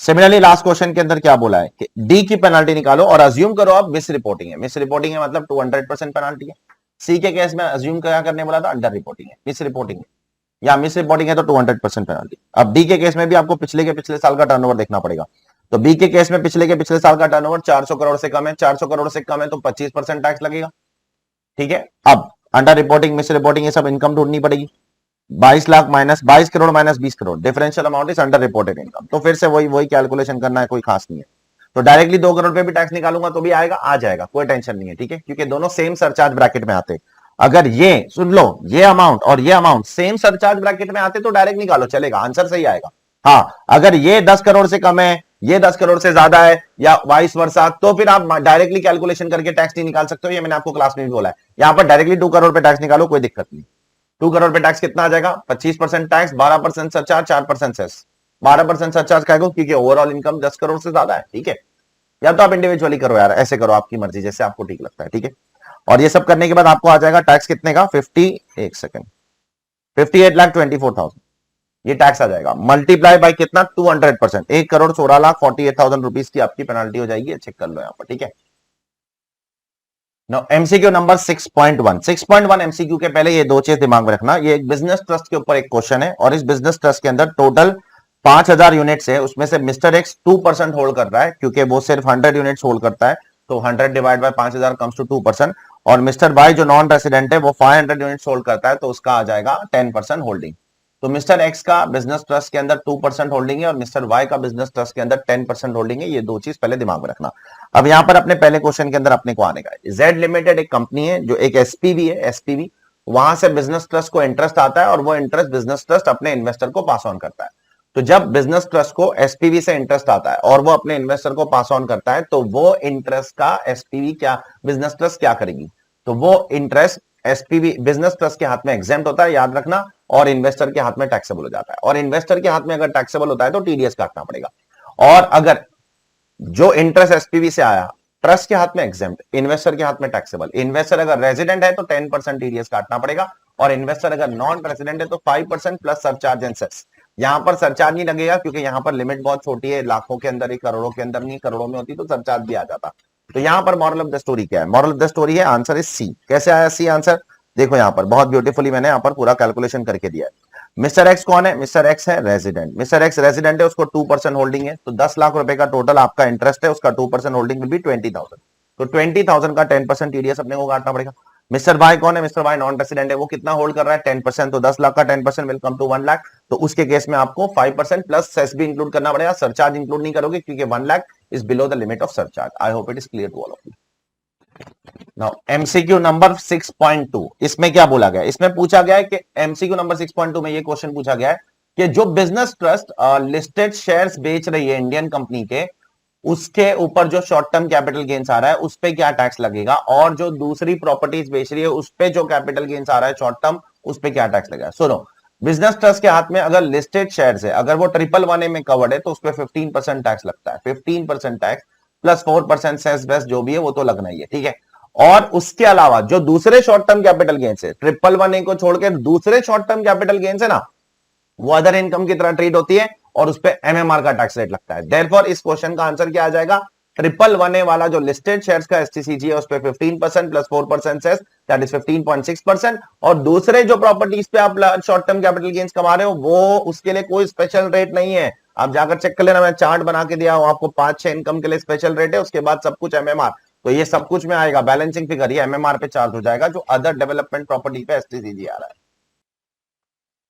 सिमिलरली लास्ट क्वेश्चन के अंदर क्या बोला है कि डी की पेनाल्टी निकालो और अज्यूम करो आप मिस रिपोर्टिंग है। मिस रिपोर्टिंग है मतलब 200% पेनाल्टी है। सी के केस में अज्यूम क्या करने बोला था, अंडर रिपोर्टिंग है, मिस रिपोर्टिंग है, या मिस रिपोर्टिंग है तो 200% पेनल्टी। अब डी के केस में भी आपको पिछले के पिछले साल का टर्नओवर देखना पड़ेगा। तो बी के केस में पिछले के पिछले साल का टर्नओवर 400 करोड़ से कम है, 400 करोड़ से कम है तो 25% टैक्स लगेगा। ठीक है, अब अंडर रिपोर्टिंग, मिस रिपोर्टिंग, ये सब इनकम ढूंढनी पड़ेगी। 22 lakh minus 22 crore minus 20 crore, differential amount is under reported income. तो फिर से वही वही कैलकुलेशन करना है, कोई खास नहीं है। तो डायरेक्टली 2 करोड़ पे भी टैक्स निकालूंगा तो भी आएगा, आ जाएगा, कोई टेंशन नहीं है। ठीक है, क्योंकि दोनों सेम सरचार्ज ब्रैकेट में आते। अगर ये सुन लो, ये अमाउंट और ये अमाउंट सेम सरचार्ज ब्रैकेट में आते तो डायरेक्ट निकालो, चलेगा, आंसर सही आएगा। हाँ, अगर ये 10 करोड़ से कम है, ये 10 करोड़ से ज्यादा है, या वाइस वर्सा, तो फिर आप डायरेक्टली कैलकुलेशन करके टैक्स नहीं निकाल सकते हो। ये मैंने आपको क्लास में भी बोला है। यहां पर डायरेक्टली 2 करोड़ पे टैक्स निकालो, कोई दिक्कत नहीं। 2 करोड़ पे टैक्स कितना आ जाएगा, 25% टैक्स, 12% सरचार्ज, 4% सेस। 12% सरचार्ज का, क्योंकि ओवरऑल इनकम 10 करोड़ से ज्यादा है। ठीक है, या तो आप इंडिविजुअली करो यार, ऐसे करो, आपकी मर्जी, जैसे आपको ठीक लगता है। ठीक है, और ये सब करने के बाद आपको आ जाएगा टैक्स कितने का, 58,24,000 ये टैक्स आ जाएगा। मल्टीप्लाई बाय कितना, 200%, 1,16,48,000 रुपीज की आपकी पेनाल्टी हो जाएगी। चेक कर लो यहां पर। ठीक है, एमसीक्यू नंबर 6.1। 6.1 एमसीक्यू के पहले ये दो चीज दिमाग में रखना, ये एक बिजनेस ट्रस्ट के ऊपर एक क्वेश्चन है, और इस बिजनेस ट्रस्ट के अंदर टोटल 5,000 यूनिट्स है। उसमें से मिस्टर एक्स 2% होल्ड कर रहा है, क्योंकि वो सिर्फ 100 यूनिट्स होल्ड करता है, तो 100 डिवाइड बाय 5,000 कम्स टू 2%। और मिस्टर वाई जो नॉन रेसिडेंट है, वो 500 यूनिट्स होल्ड करता है, तो उसका आ जाएगा 10% होल्डिंग। तो मिस्टर एक्स का बिजनेस ट्रस्ट के अंदर 2% होल्डिंग है, और मिस्टर वाई का बिजनेस ट्रस्ट के अंदर 10% होल्डिंग है। ये दो चीज पहले दिमाग में रखना। अब यहां पर अपने पहले क्वेश्चन के अंदर अपने को आने का है, जेड लिमिटेड एक कंपनी है जो एक एसपीवी है, एसपीवी, वहां से बिजनेस ट्रस्ट को इंटरेस्ट आता है, और वो इंटरेस्ट बिजनेस ट्रस्ट अपने इन्वेस्टर को पास ऑन करता है। तो जब बिजनेस ट्रस्ट को एसपीवी से इंटरेस्ट आता है और वो अपने इन्वेस्टर को पास ऑन करता है, तो वो इंटरेस्ट का एसपीवी क्या, बिजनेस ट्रस्ट क्या करेगी, तो वो इंटरेस्ट एसपीवी बिजनेस ट्रस्ट के हाथ में एग्जेम्प्ट होता है, याद रखना, और इन्वेस्टर के हाथ में टैक्सेबल हो जाता है। और इन्वेस्टर के हाथ में अगर टैक्सेबल होता है तो टीडीएस काटना पड़ेगा। और अगर जो इंटरेस्ट एसपीवी से आया, ट्रस्ट के हाथ में एग्जेम्प्ट, इन्वेस्टर के हाथ में टैक्सेबल, इन्वेस्टर अगर रेजिडेंट है तो 10% टीडीएस काटना पड़ेगा, और इन्वेस्टर अगर नॉन रेजिडेंट है तो 5% प्लस सरचार्ज एंड सेस। यहां पर सरचार्ज नहीं लगेगा, क्योंकि यहां पर लिमिट बहुत छोटी है, लाखों के अंदर ही, करोड़ों के अंदर नहीं, करोड़ों में होती तो सरचार्ज भी आ जाता। तो यहां पर मॉरल ऑफ द स्टोरी क्या है, मॉरल ऑफ द स्टोरी है, आंसर इज सी। कैसे आया सी आंसर, देखो यहां पर बहुत ब्यूटीफुली मैंने यहां पर पूरा कैलकुलेशन करके दिया है। मिस्टर एक्स कौन है, मिस्टर एक्स है रेजिडेंट, मिस्टर एक्स रेजिडेंट है, उसको 2% होल्डिंग है, तो 10 लाख रुपए का टोटल आपका इंटरेस्ट है, उसका 2% होल्डिंग विल बी 20,000। तो 20,000 का 10% टीडीएस अपने को काटना पड़ेगा। मिस्टर वाई कौन है, मिस्टर वाई नॉन रेसिडेंट है, वो कितना होल्ड कर रहा है, 10%, तो 10 लाख का 10% विल कम टू 1 लाख। तो उसके केस में आपको 5% प्लस सेस भी इंक्लूड करना पड़ेगा, सरचार्ज इंक्लूड नहीं करोगे, क्योंकि 1 lakh is below the limit of surcharge. I hope it is clear to all of you. Now MCQ number 6.2, इसमें क्या बोला गया, इसमें पूछा गया है कि एमसीक्यू नंबर 6.2 में ये क्वेश्चन पूछा गया है कि जो बिजनेस ट्रस्ट लिस्टेड शेयर्स बेच रही है इंडियन कंपनी के, उसके ऊपर जो शॉर्ट टर्म कैपिटल गेन्स आ रहा है उस पे क्या टैक्स लगेगा, और जो दूसरी प्रॉपर्टीज बेच रही है उस पे जो कैपिटल गेन्स आ रहा है शॉर्ट टर्म, उस पे क्या टैक्स लगेगा। सुनो, बिजनेस ट्रस्ट के हाथ में अगर लिस्टेड शेयर्स है, अगर वो 111 में कवर्ड है, तो उस पर 15% टैक्स लगता है, 15% टैक्स प्लस 4% सेस बेस जो भी है वो तो लगना ही है। ठीक है, और उसके अलावा जो दूसरे शॉर्ट टर्म कैपिटल गेन्स है, 111 को छोड़कर दूसरे शॉर्ट टर्म कैपिटल गेन्स है ना, वो अदर इनकम की तरह ट्रीट होती है, और उस पर एमएमआर का टैक्स रेट लगता है। देयरफॉर इस क्वेश्चन का आंसर क्या आ जाएगा, 111 वाला जो लिस्टेड शेयर्स का एसटीसीजी है उस पे 15% प्लस 4% सेस, दैट इज 15.6%, और दूसरे जो प्रॉपर्टीज पे आप शॉर्ट टर्म कैपिटल गेन्स कमा रहे हो, वो उसके लिए कोई स्पेशल रेट नहीं है। आप जाकर चेक कर लेना, मैं चार्ट बना के दिया हूं आपको, 5-6 इनकम के लिए स्पेशल रेट है, उसके बाद सब कुछ एमएमआर। तो ये सब कुछ में आएगा, बैलेंसिंग फिगर ये एमएमआर पे चार्ज हो जाएगा, जो अदर डेवलपमेंट प्रॉपर्टी पे एसटीसीजी आ रहा है।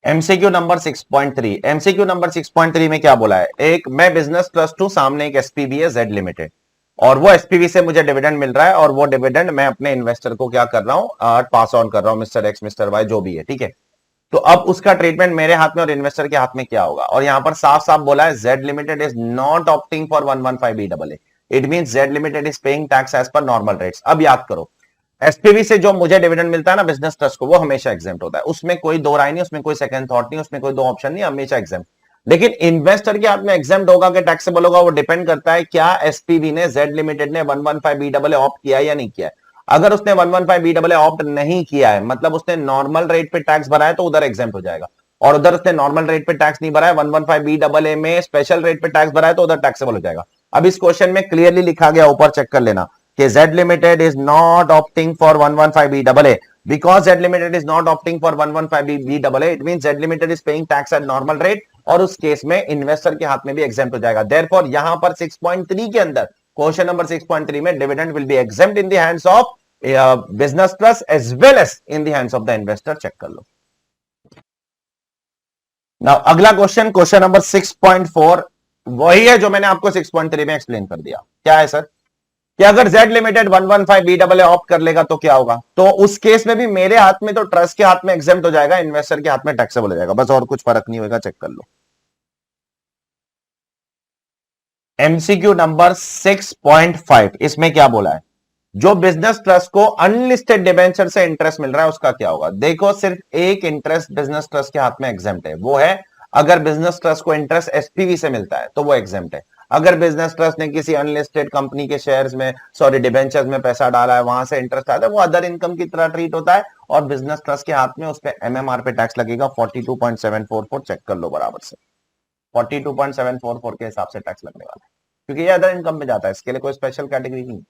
एमसीक्यू नंबर 6.3, एमसीक्यू नंबर 6.3 में क्या बोला है, एक मैं बिजनेस ट्रस्ट हूं, सामने एक एसपीवी है जेड लिमिटेड, और वो एसपीवी से मुझे डिविडेंड मिल रहा है, और वो डिविडेंड मैं अपने इन्वेस्टर को क्या कर रहा हूं, पास ऑन कर रहा हूं, मिस्टर एक्स मिस्टर वाई जो भी है। ठीक है, तो अब उसका ट्रीटमेंट मेरे हाथ में और इन्वेस्टर के हाथ में क्या होगा, और यहां पर साफ साफ बोला है Z limited is not opting for 115BAA, it means Z limited is paying tax as per normal rates. अब याद करो, एसपीवी से जो मुझे डिविडेंड मिलता है ना बिजनेस ट्रस्ट को, वो हमेशा एग्जेम्प्ट होता है, उसमें कोई दो राय नहीं, उसमें कोई सेकंड थॉट नहीं, उसमें कोई दो ऑप्शन नहीं, हमेशा एग्जेम्प्ट। लेकिन इन्वेस्टर के हाथ में एग्जेम्प्ट होगा कि टैक्सेबल होगा, वो डिपेंड करता है क्या एसपीवी ने, जेड लिमिटेड ने 115BAA ऑप्ट किया या नहीं किया है। अगर उसने 115BAA ऑप्ट नहीं किया है, मतलब उसने नॉर्मल रेट पे टैक्स भरा है, तो उधर एग्जेम्प्ट हो जाएगा, और उधर उसने नॉर्मल रेट पे टैक्स नहीं भरा है, 115BAA में स्पेशल रेट पे टैक्स भरा है, तो उधर टैक्सेबल हो जाएगा। अब इस क्वेश्चन में क्लियरली लिखा गया, ऊपर चेक कर लेना कि Z Limited is not opting for 115BAA, Because Z Limited is not opting for 115BAA, it means Z Limited is paying tax at normal rate और उस केस में इन्वेस्टर के हाथ में भी एग्जेम्प्ट हो जाएगा. Therefore यहां पर 6.3 के अंदर क्वेश्चन नंबर 6.3 में dividend will be exempt in the hands of business trust as well as in the hands of the investor. Check कर लो. नाउ अगला क्वेश्चन नंबर 6.4 वही है जो मैंने आपको 6.3 में एक्सप्लेन कर दिया. क्या है सर कि अगर Z लिमिटेड 115BAA ऑप्ट कर लेगा तो क्या होगा. तो उस केस में भी मेरे हाथ में तो ट्रस्ट के हाथ में एग्जेम्प्ट हो जाएगा, इन्वेस्टर के हाथ में टैक्सेबल हो जाएगा, बस और कुछ फर्क नहीं होगा. चेक कर लो. एमसीक्यू नंबर 6.5 इसमें क्या बोला है. जो बिजनेस ट्रस्ट को अनलिस्टेड डिबेंचर से इंटरेस्ट मिल रहा है उसका क्या होगा. देखो सिर्फ एक इंटरेस्ट बिजनेस ट्रस्ट के हाथ में एग्जेम्प्ट है, वो है अगर बिजनेस ट्रस्ट को इंटरेस्ट एसपीवी से मिलता है तो वो एग्जेम्प्ट है. अगर बिजनेस ट्रस्ट ने किसी अनलिस्टेड कंपनी के शेयर्स में डिबेंचर्स में पैसा डाला है, वहां से इंटरेस्ट आता है, वो अदर इनकम की तरह ट्रीट होता है और बिजनेस ट्रस्ट के हाथ में उस पर एमएमआर पे टैक्स लगेगा 42.744. चेक कर लो बराबर से 42.744 के हिसाब से टैक्स लगने वाला है क्योंकि ये अदर इनकम में जाता है, इसके लिए कोई स्पेशल कैटेगरी नहीं.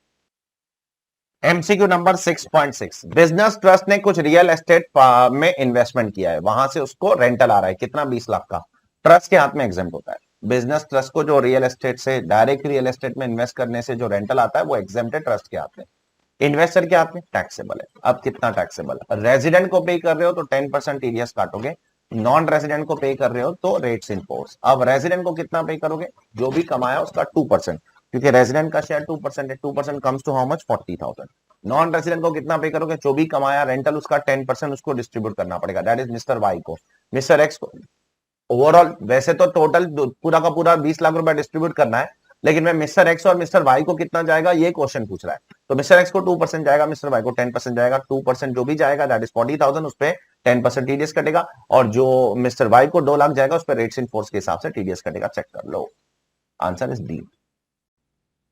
एमसीक्यू नंबर 6.6 बिजनेस ट्रस्ट ने कुछ रियल एस्टेट में इन्वेस्टमेंट किया है, वहां से उसको रेंटल आ रहा है कितना 20 लाख का, ट्रस्ट के हाथ में एग्जेम्प्ट होता है. बिजनेस ट्रस्ट को जो रियल एस्टेट से डायरेक्ट रियल एस्टेट में इन्वेस्ट करने से जो रेंटल आता है वो एग्जेम्प्ट है ट्रस्ट के हाथ में. इन्वेस्टर के हाथ में टैक्सेबल है. अब कितना टैक्सेबल है. रेजिडेंट को पे कर रहे हो तो 10% टीडीएस काटोगे, नॉन रेजिडेंट को पे कर रहे हो तो रेट्स इन फोर्स. अब रेजिडेंट को कितना पे करोगे, जो भी कमाया उसका 2%, क्योंकि रेजिडेंट का शेयर 2% है. 2% comes to how much 40,000. Non resident को कितना पे करोगे, जो भी कमाया रेंटल उसका 10% उसको डिस्ट्रीब्यूट करना पड़ेगा, दैट इज मिस्टर वाई को. मिस्टर एक्स को ओवरऑल वैसे तो टोटल पूरा का पूरा 20 लाख रुपए डिस्ट्रीब्यूट करना है, लेकिन मैं मिस्टर एक्स और मिस्टर वाई को कितना जाएगा ये क्वेश्चन पूछ रहा है. तो मिस्टर एक्स को 2% जाएगा, मिस्टर वाई को 10% जाएगा. 2% जो भी जाएगा दैट इज 40,000, उस पर 10% टीडीएस कटेगा और जो मिस्टर वाई को 2 लाख जाएगा उस पर रेट्स इन फोर्स के हिसाब से टीडीएस कटेगा. चेक कर लो. Answer is D.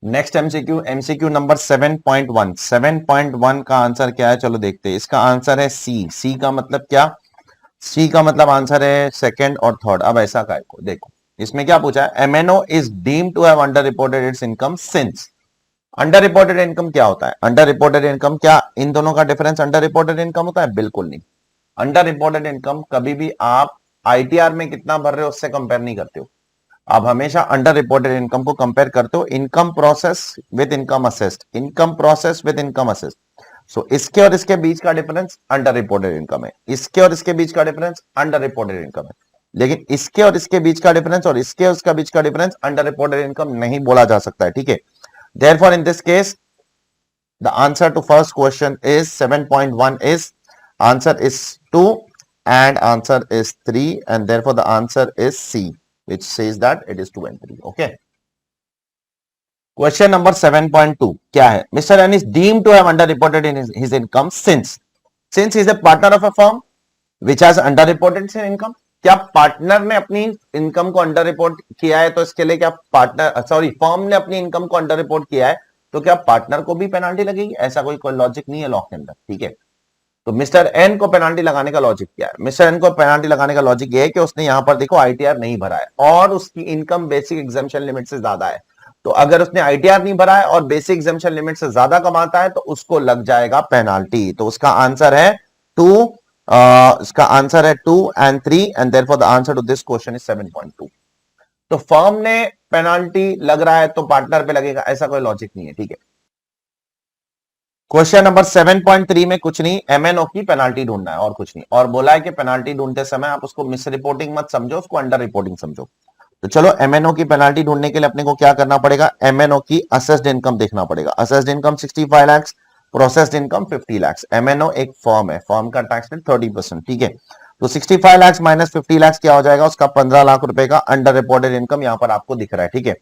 Next MCQ number 7.1 का आंसर क्या है, चलो देखते हैं. इसका आंसर है सी. सी का मतलब क्या, सी का मतलब आंसर है सेकंड और थर्ड. अब ऐसा का देखो इसमें क्या पूछा है. MNO is deemed to have under reported its income since. Under reported income क्या होता है, अंडर रिपोर्टेड इनकम क्या इन दोनों का डिफरेंस अंडर रिपोर्टेड इनकम होता है, बिल्कुल नहीं. अंडर रिपोर्टेड इनकम कभी भी आप आईटीआर में कितना भर रहे हो उससे कंपेयर नहीं करते हो, आप हमेशा अंडर रिपोर्टेड इनकम को कंपेयर करते हो income process with income assessed, income process with income assessed. So इसके और इसके बीच का डिफरेंस अंडर रिपोर्टेड इनकम है, इसके और इसके बीच का डिफरेंस अंडर रिपोर्टेड इनकम है. लेकिन इसके और इसके बीच का डिफरेंस और इसके और इसका बीच का डिफरेंस अंडर रिपोर्टेड इनकम नहीं बोला जा सकता है. ठीक है. Therefore, in this case, the answer to first question is 7.1 is answer is 2 and answer is 3 and therefore the answer is C, which says that it is 2 and 3. Okay. Question number 7.2 क्या है. Mr. N is deemed to have underreported in his income since he is a partner of a firm which has underreported his income. क्या पार्टनर ने अपनी इनकम को अंडर रिपोर्ट किया है तो इसके लिए क्या फर्म ने अपनी इनकम को अंडर रिपोर्ट किया है तो क्या पार्टनर को भी पेनाल्टी लगेगी. ऐसा कोई लॉजिक नहीं है लॉ के अंदर. ठीक है. तो मिस्टर एन को पेनाल्टी लगाने का लॉजिक क्या है. मिस्टर एन को पेनाल्टी लगाने का लॉजिक ये है कि उसने यहां पर देखो आईटीआर नहीं भरा है और उसकी इनकम बेसिक एग्जेम्पशन लिमिट से ज्यादा है. तो अगर उसने आईटीआर नहीं भरा है और बेसिक एग्जेम्पशन लिमिट से ज्यादा कमाता है तो उसको लग जाएगा पेनाल्टी. तो उसका आंसर है 2. इसका आंसर है 2 and 3 and therefore the answer to this question is 7.2. तो फर्म ने पेनाल्टी लग रहा है तो पार्टनर पे लगेगा, ऐसा कोई लॉजिक नहीं है. ठीक है. क्वेश्चन नंबर 7.3 में कुछ नहीं, एमएनओ की पेनाल्टी ढूंढना है और कुछ नहीं. और बोला है कि पेनाल्टी ढूंढते समय आप उसको मिस रिपोर्टिंग मत समझो, उसको अंडर रिपोर्टिंग समझो. तो चलो एमएनओ की पेनाल्टी ढूंढने के लिए अपने को क्या करना पड़ेगा, एमएनओ की असेस्ड इनकम देखना पड़ेगा. Assessed income 65 lakh, processed income 50 lakh. MNO एक फर्म है, फर्म का टैक्स रेट 30%. ठीक है. तो 65 लाख माइनस 50 लाख क्या हो जाएगा, उसका 15 लाख रुपए का अंडर रिपोर्टेड इनकम यहां पर आपको दिख रहा है. ठीक है.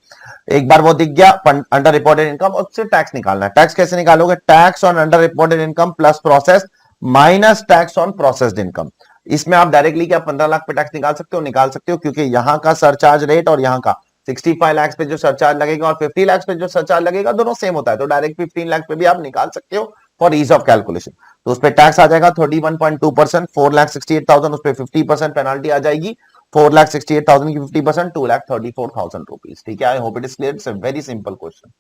एक बार वो दिख गया अंडर रिपोर्टेड इनकम, उससे टैक्स निकालना है. टैक्स कैसे निकालोगे, tax on under reported income plus process minus tax on processed income. इसमें आप डायरेक्टली क्या 15 लाख पे टैक्स निकाल सकते हो क्योंकि यहां का सरचार्ज रेट और यहां का 65 लाख पे जो सरचार्ज लगेगा और 50 लाख पे जो सरचार्ज लगेगा दोनों सेम होता है. तो डायरेक्ट 15 लाख पे भी आप निकाल सकते हो फॉर ईज ऑफ कैलकुलेशन. तो उस पर टैक्स आ जाएगा 31.2%, 4,68,000 उस पर 50% पेनाल्टी आ जाएगी. 4,68,000 की 50%, 2,34,000 रुपीज. ठीक है. आई hope it is clear. It's a very simple question.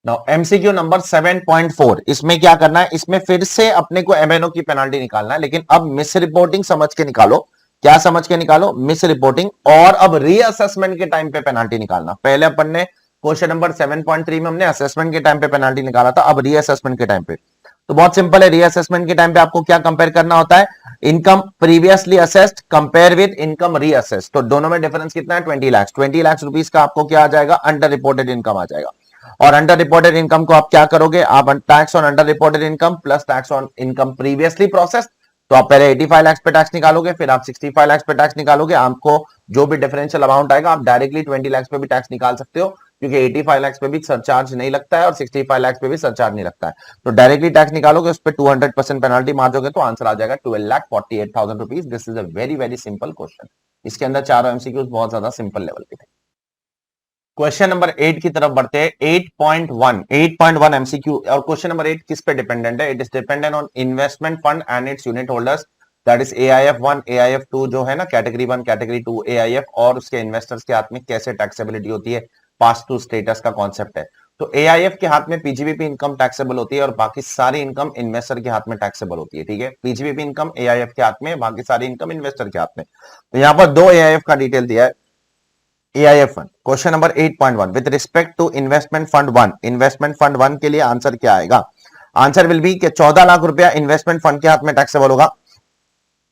Now MCQ number 7.4, इसमें क्या करना है, इसमें फिर से अपने को एमएनओ की पेनाल्टी निकालना है, लेकिन अब मिस रिपोर्टिंग समझ के निकालो। क्या समझ के निकालो? Miss reporting. और अब रीअसेसमेंट के टाइम पे पेनाल्टी निकालना। पहले अपन ने क्वेश्चन नंबर 7.3 में हमने असेसमेंट के टाइम पे पेनाल्टी निकाला था, अब रीअसेसमेंट के टाइम पे तो बहुत सिंपल है। रीअसेसमेंट के टाइम पे आपको क्या कंपेयर करना होता है? Income previously assessed compare with income reassessed. तो दोनों में डिफरेंस कितना है? 20 लाख। 20 लाख रुपीस का आपको क्या आ जाएगा? अंडर रिपोर्टेड इनकम आ जाएगा। और अंडर रिपोर्टेड इनकम को आप क्या करोगे? आप tax on under reported income plus tax on income previously process. तो आप पहले 85 लाख पे टैक्स निकालोगे, फिर आप 65 लाख पे टैक्स निकालोगे। आपको जो भी डिफरेंशियल अमाउंट आएगा आप डायरेक्टली 20 लाख पे भी टैक्स निकाल सकते हो, क्योंकि 85 लाख पे भी सरचार्ज नहीं लगता है और 65 लाख पे भी सरचार्ज नहीं लगता है। तो डायरेक्टली टैक्स निकालोगे, उस पर 200% पेनाल्टी मार दोगे, तो आंसर आ जाएगा 12,48,000 rupees. This is a very very simple question. इसके अंदर चारों एमसीक्यूज बहुत ज्यादा सिंपल लेवल के थे। क्वेश्चन नंबर 8 की तरफ बढ़ते हैं। 8.1 एमसीक्यू। और क्वेश्चन नंबर 8 किस पे डिपेंडेंट है? It is dependent on investment fund and its unit holders, that is AIF 1 AIF 2 जो है ना, कैटेगरी 1 कैटेगरी 2 AIF, और उसके इन्वेस्टर्स के हाथ में कैसे टैक्सेबिलिटी होती है, पास टू स्टेटस का कॉन्सेप्ट है। तो AIF के हाथ में पीजीबीपी इनकम टैक्सेबल होती है और बाकी सारी इनकम इन्वेस्टर के हाथ में टैक्सेबल होती है। ठीक है, पीजीबीपी इनकम AIF के हाथ में, बाकी सारी इनकम इन्वेस्टर के हाथ में। तो यहां पर दो AIF का डिटेल दिया है। AIF 1, question number 8.1, with respect to investment fund 1, investment fund 1 के लिए आंसर क्या आएगा? आंसर विल बी कि 14 लाख रुपया इन्वेस्टमेंट फंड के हाथ में टैक्सेबल होगा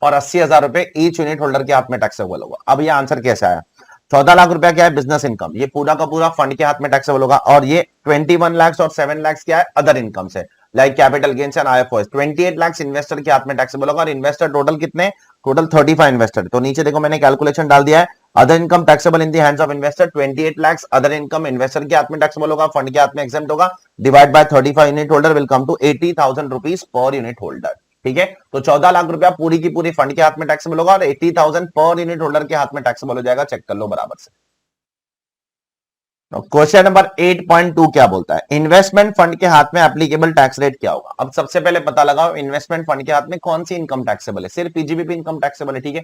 और 80,000 रुपए ईच यूनिट होल्डर के हाथ में टैक्सेबल होगा। अब ये आंसर कैसे आया? 14 लाख रुपया क्या है? Business income. ये पूरा का पूरा फंड के हाथ में टैक्सेबल होगा। और ये 21 लाख और 7 लाख क्या है? अदर इनकम से, like capital gains and IFOs। 28 lakh investor के हाथ में टैक्सेबल होगा। और इन्वेस्टर टोटल कितने? Total 35 investor. तो नीचे देखो मैंने कैलकुलेशन डाल दिया है। Other income taxable in the hands of investor 28 lakh other income investor के हाथ में टैक्सेबल होगा, फंड के हाथ में एग्जेम्प्ट होगा, divide by 35 unit holder will come to 80,000 rupees per unit holder. ठीक है, तो 14 लाख रुपया पूरी की पूरी फंड के हाथ में टैक्सेबल होगा और 80,000 पर यूनिट होल्डर के हाथ में टैक्सेबल हो जाएगा। चेक कर लो बराबर से। क्वेश्चन नंबर 8.2 क्या बोलता है? इन्वेस्टमेंट फंड के हाथ में एप्लीकेबल टैक्स रेट क्या होगा? अब सबसे पहले पता लगाओ इन्वेस्टमेंट फंड के हाथ में कौन सी इनकम टैक्सेबल है। सिर्फ पीजीबीपी इनकम टैक्सेबल है, ठीक है,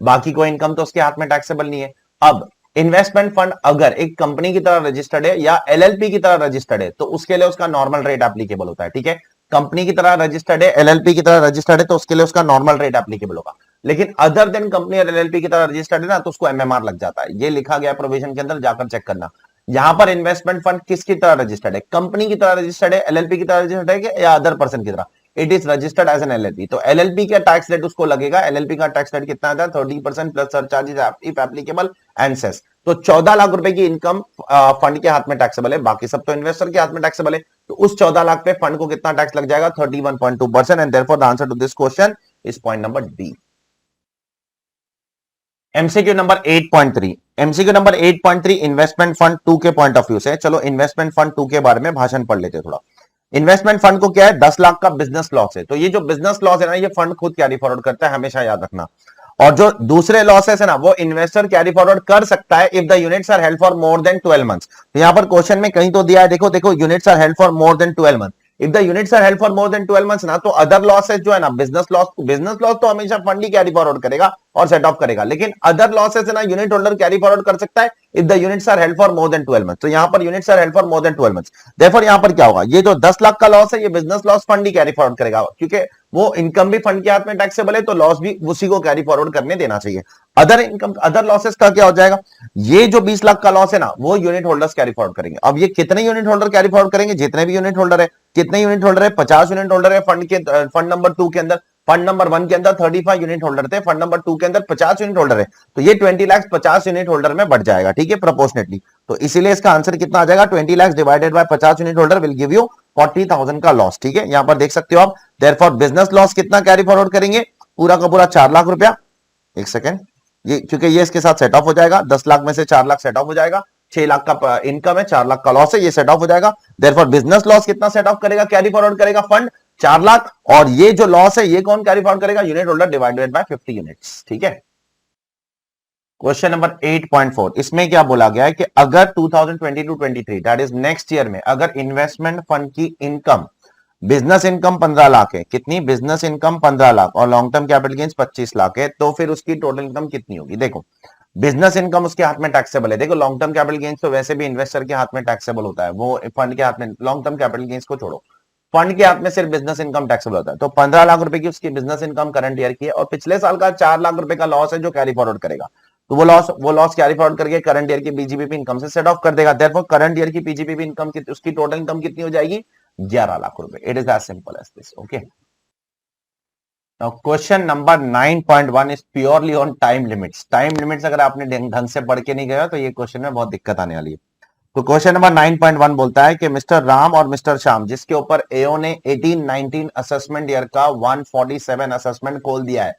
बाकी कोई इनकम तो उसके हाथ में टैक्सेबल नहीं है। अब इन्वेस्टमेंट फंड अगर एक कंपनी की तरह रजिस्टर्ड है या LLP की तरह रजिस्टर्ड है तो उसके लिए उसका नॉर्मल रेट एप्लीकेबल होता है। ठीक है, कंपनी की तरह रजिस्टर्ड है, LLP की तरह रजिस्टर्ड है, तो उसके लिए उसका नॉर्मल रेट एप्लीकेबल होगा। लेकिन अदर देन कंपनी और LLP की तरह रजिस्टर्ड है ना, तो उसको MMR लग जाता है। ये लिखा गया प्रोविजन के अंदर, जाकर चेक करना। यहां पर इन्वेस्टमेंट फंड किसकी तरह रजिस्टर्ड है? कंपनी की तरह रजिस्टर्ड है, LLP की तरह रजिस्टर्ड है या अदर पर्सन की तरह? It is registered as an LLP। तो LLP का टैक्स रेट उसको लगेगा। LLP का टैक्स रेट कितना आता है? 30% plus surcharges if applicable and cess. तो 14 लाख रुपए की इनकम फंड के हाथ में टैक्सेबल है, बाकी सब तो इन्वेस्टर के हाथ में टैक्सेबल है। तो उस 14 लाख पे फंड को कितना टैक्स लग जाएगा? 31.2%। And therefore the answer to this question is point number D. MCQ number 8.3, MCQ number 8.3 investment fund 2 के पॉइंट ऑफ व्यू से। चलो इन्वेस्टमेंट फंड 2 के बारे में भाषण पढ़ लेते थोड़ा। इन्वेस्टमेंट फंड को क्या है? 10 लाख का बिजनेस लॉस है। तो ये जो बिजनेस लॉस है ना, ये फंड खुद कैरी फॉरवर्ड करता है, हमेशा याद रखना। और जो दूसरे लॉसेस है ना, वो इन्वेस्टर कैरी फॉरवर्ड कर सकता है if the units are held for more than 12 months. तो यहां पर क्वेश्चन में कहीं तो दिया है, देखो देखो, units are held for more than 12 month. If the units are held for more than 12 months ना, तो अदर लॉसेस जो है ना, बिजनेस लॉस तो हमेशा फंड ही कैरी फॉरवर्ड करेगा और सेट ऑफ करेगा। लेकिन अदर लॉसेस है ना, यूनिट होल्डर कैरी फॉरवर्ड कर सकता है if the units are held for more than 12 months. तो यहां पर units are held for more than 12 months. Therefore यहां पर क्या होगा? ये जो 10 लाख का लॉस है, ये बिजनेस लॉस फंड ही कैरी फॉरवर्ड करेगा, क्योंकि वो इनकम भी फंड के हाथ में टैक्सेबल है, तो लॉस भी उसी को कैरी फॉरवर्ड करने देना चाहिए। अदर इनकम, अदर लॉसेस का क्या हो जाएगा? ये जो 20 लाख का लॉस है ना, वो यूनिट होल्डर्स कैरी फॉरवर्ड करेंगे। अब ये कितने यूनिट होल्डर कैरी फॉरवर्ड करेंगे? जितने भी यूनिट होल्डर है। कितने यूनिट होल्डर है? 50 यूनिट होल्डर है फंड नंबर 2 के अंदर। फंड नंबर 1 के अंदर 35 यूनिट होल्डर थे, फंड नंबर 2 के अंदर 50 यूनिट होल्डर है। तो ये 20 लाख 50 यूनिट होल्डर में बढ़ जाएगा, ठीक है, प्रोपोर्शनेटली। तो इसीलिए इसका आंसर कितना आ जाएगा? 20 lakh divided by 50 unit holder will give you 40,000 का लॉस। ठीक है, यहां पर देख सकते हो आप। देयरफॉर बिजनेस लॉस कितना कैरी फॉरवर्ड करेंगे? पूरा का पूरा 4 लाख रुपया। एक सेकेंड, ये क्योंकि ये इसके साथ सेट ऑफ हो जाएगा। 10 लाख में से 4 लाख सेट ऑफ हो जाएगा। 6 लाख का इनकम है, 4 लाख का लॉस है, ये सेट ऑफ हो जाएगा। देयरफॉर बिजनेस लॉस कितना सेट ऑफ करेगा, कैरी फॉरवर्ड करेगा? फंड 4 लाख। और ये जो लॉस है, ये कौन कैरी फॉरवर्ड करेगा? Unit holder divided by 50 units. ठीक है, क्वेश्चन नंबर 8.4, इसमें क्या बोला गया है कि अगर 2022-23 दैट इज नेक्स्ट ईयर में अगर इन्वेस्टमेंट फंड की इनकम, बिजनेस इनकम 15 लाख है, कितनी? बिजनेस इनकम 15 लाख और long term capital gains 25 lakh है, तो फिर उसकी टोटल इनकम कितनी होगी? देखो, बिजनेस इनकम उसके हाथ में टैक्सेबल है। देखो लॉन्ग टर्म कैपिटल गेन्स तो वैसे भी इन्वेस्टर के हाथ में टैक्सेबल होता है, वो फंड के हाथ में, लॉन्ग टर्म कैपिटल गेन्स को छोड़ो, फंड के हाथ में सिर्फ बिजनेस इनकम टैक्सेबल होता है। तो 15 लाख रुपए की उसकी बिजनेस इनकम करंट ईयर की है, और पिछले साल का 4 लाख रुपए का लॉस है जो कैरी फॉरवर्ड करेगा, तो वो लॉस कैरी फॉरवर्ड करके करंट ईयर की बीजीपीपी इनकम से सेट ऑफ कर देगा। देयरफॉर करंट ईयर की बीजीपीपी इनकम की उसकी टोटल इनकम कितनी हो जाएगी? 11 लाख रुपए। It is as simple as this. Okay, Now question number 9.1 is purely on time limits. Time limits अगर आपने ढंग से पढ़ के नहीं गया तो ये क्वेश्चन में बहुत दिक्कत आने वाली है। तो क्वेश्चन नंबर 9.1 बोलता है कि मिस्टर राम और मिस्टर श्याम, जिसके ऊपर एओ ने 18-19 असेसमेंट ईयर का 147 असेसमेंट खोल दिया है,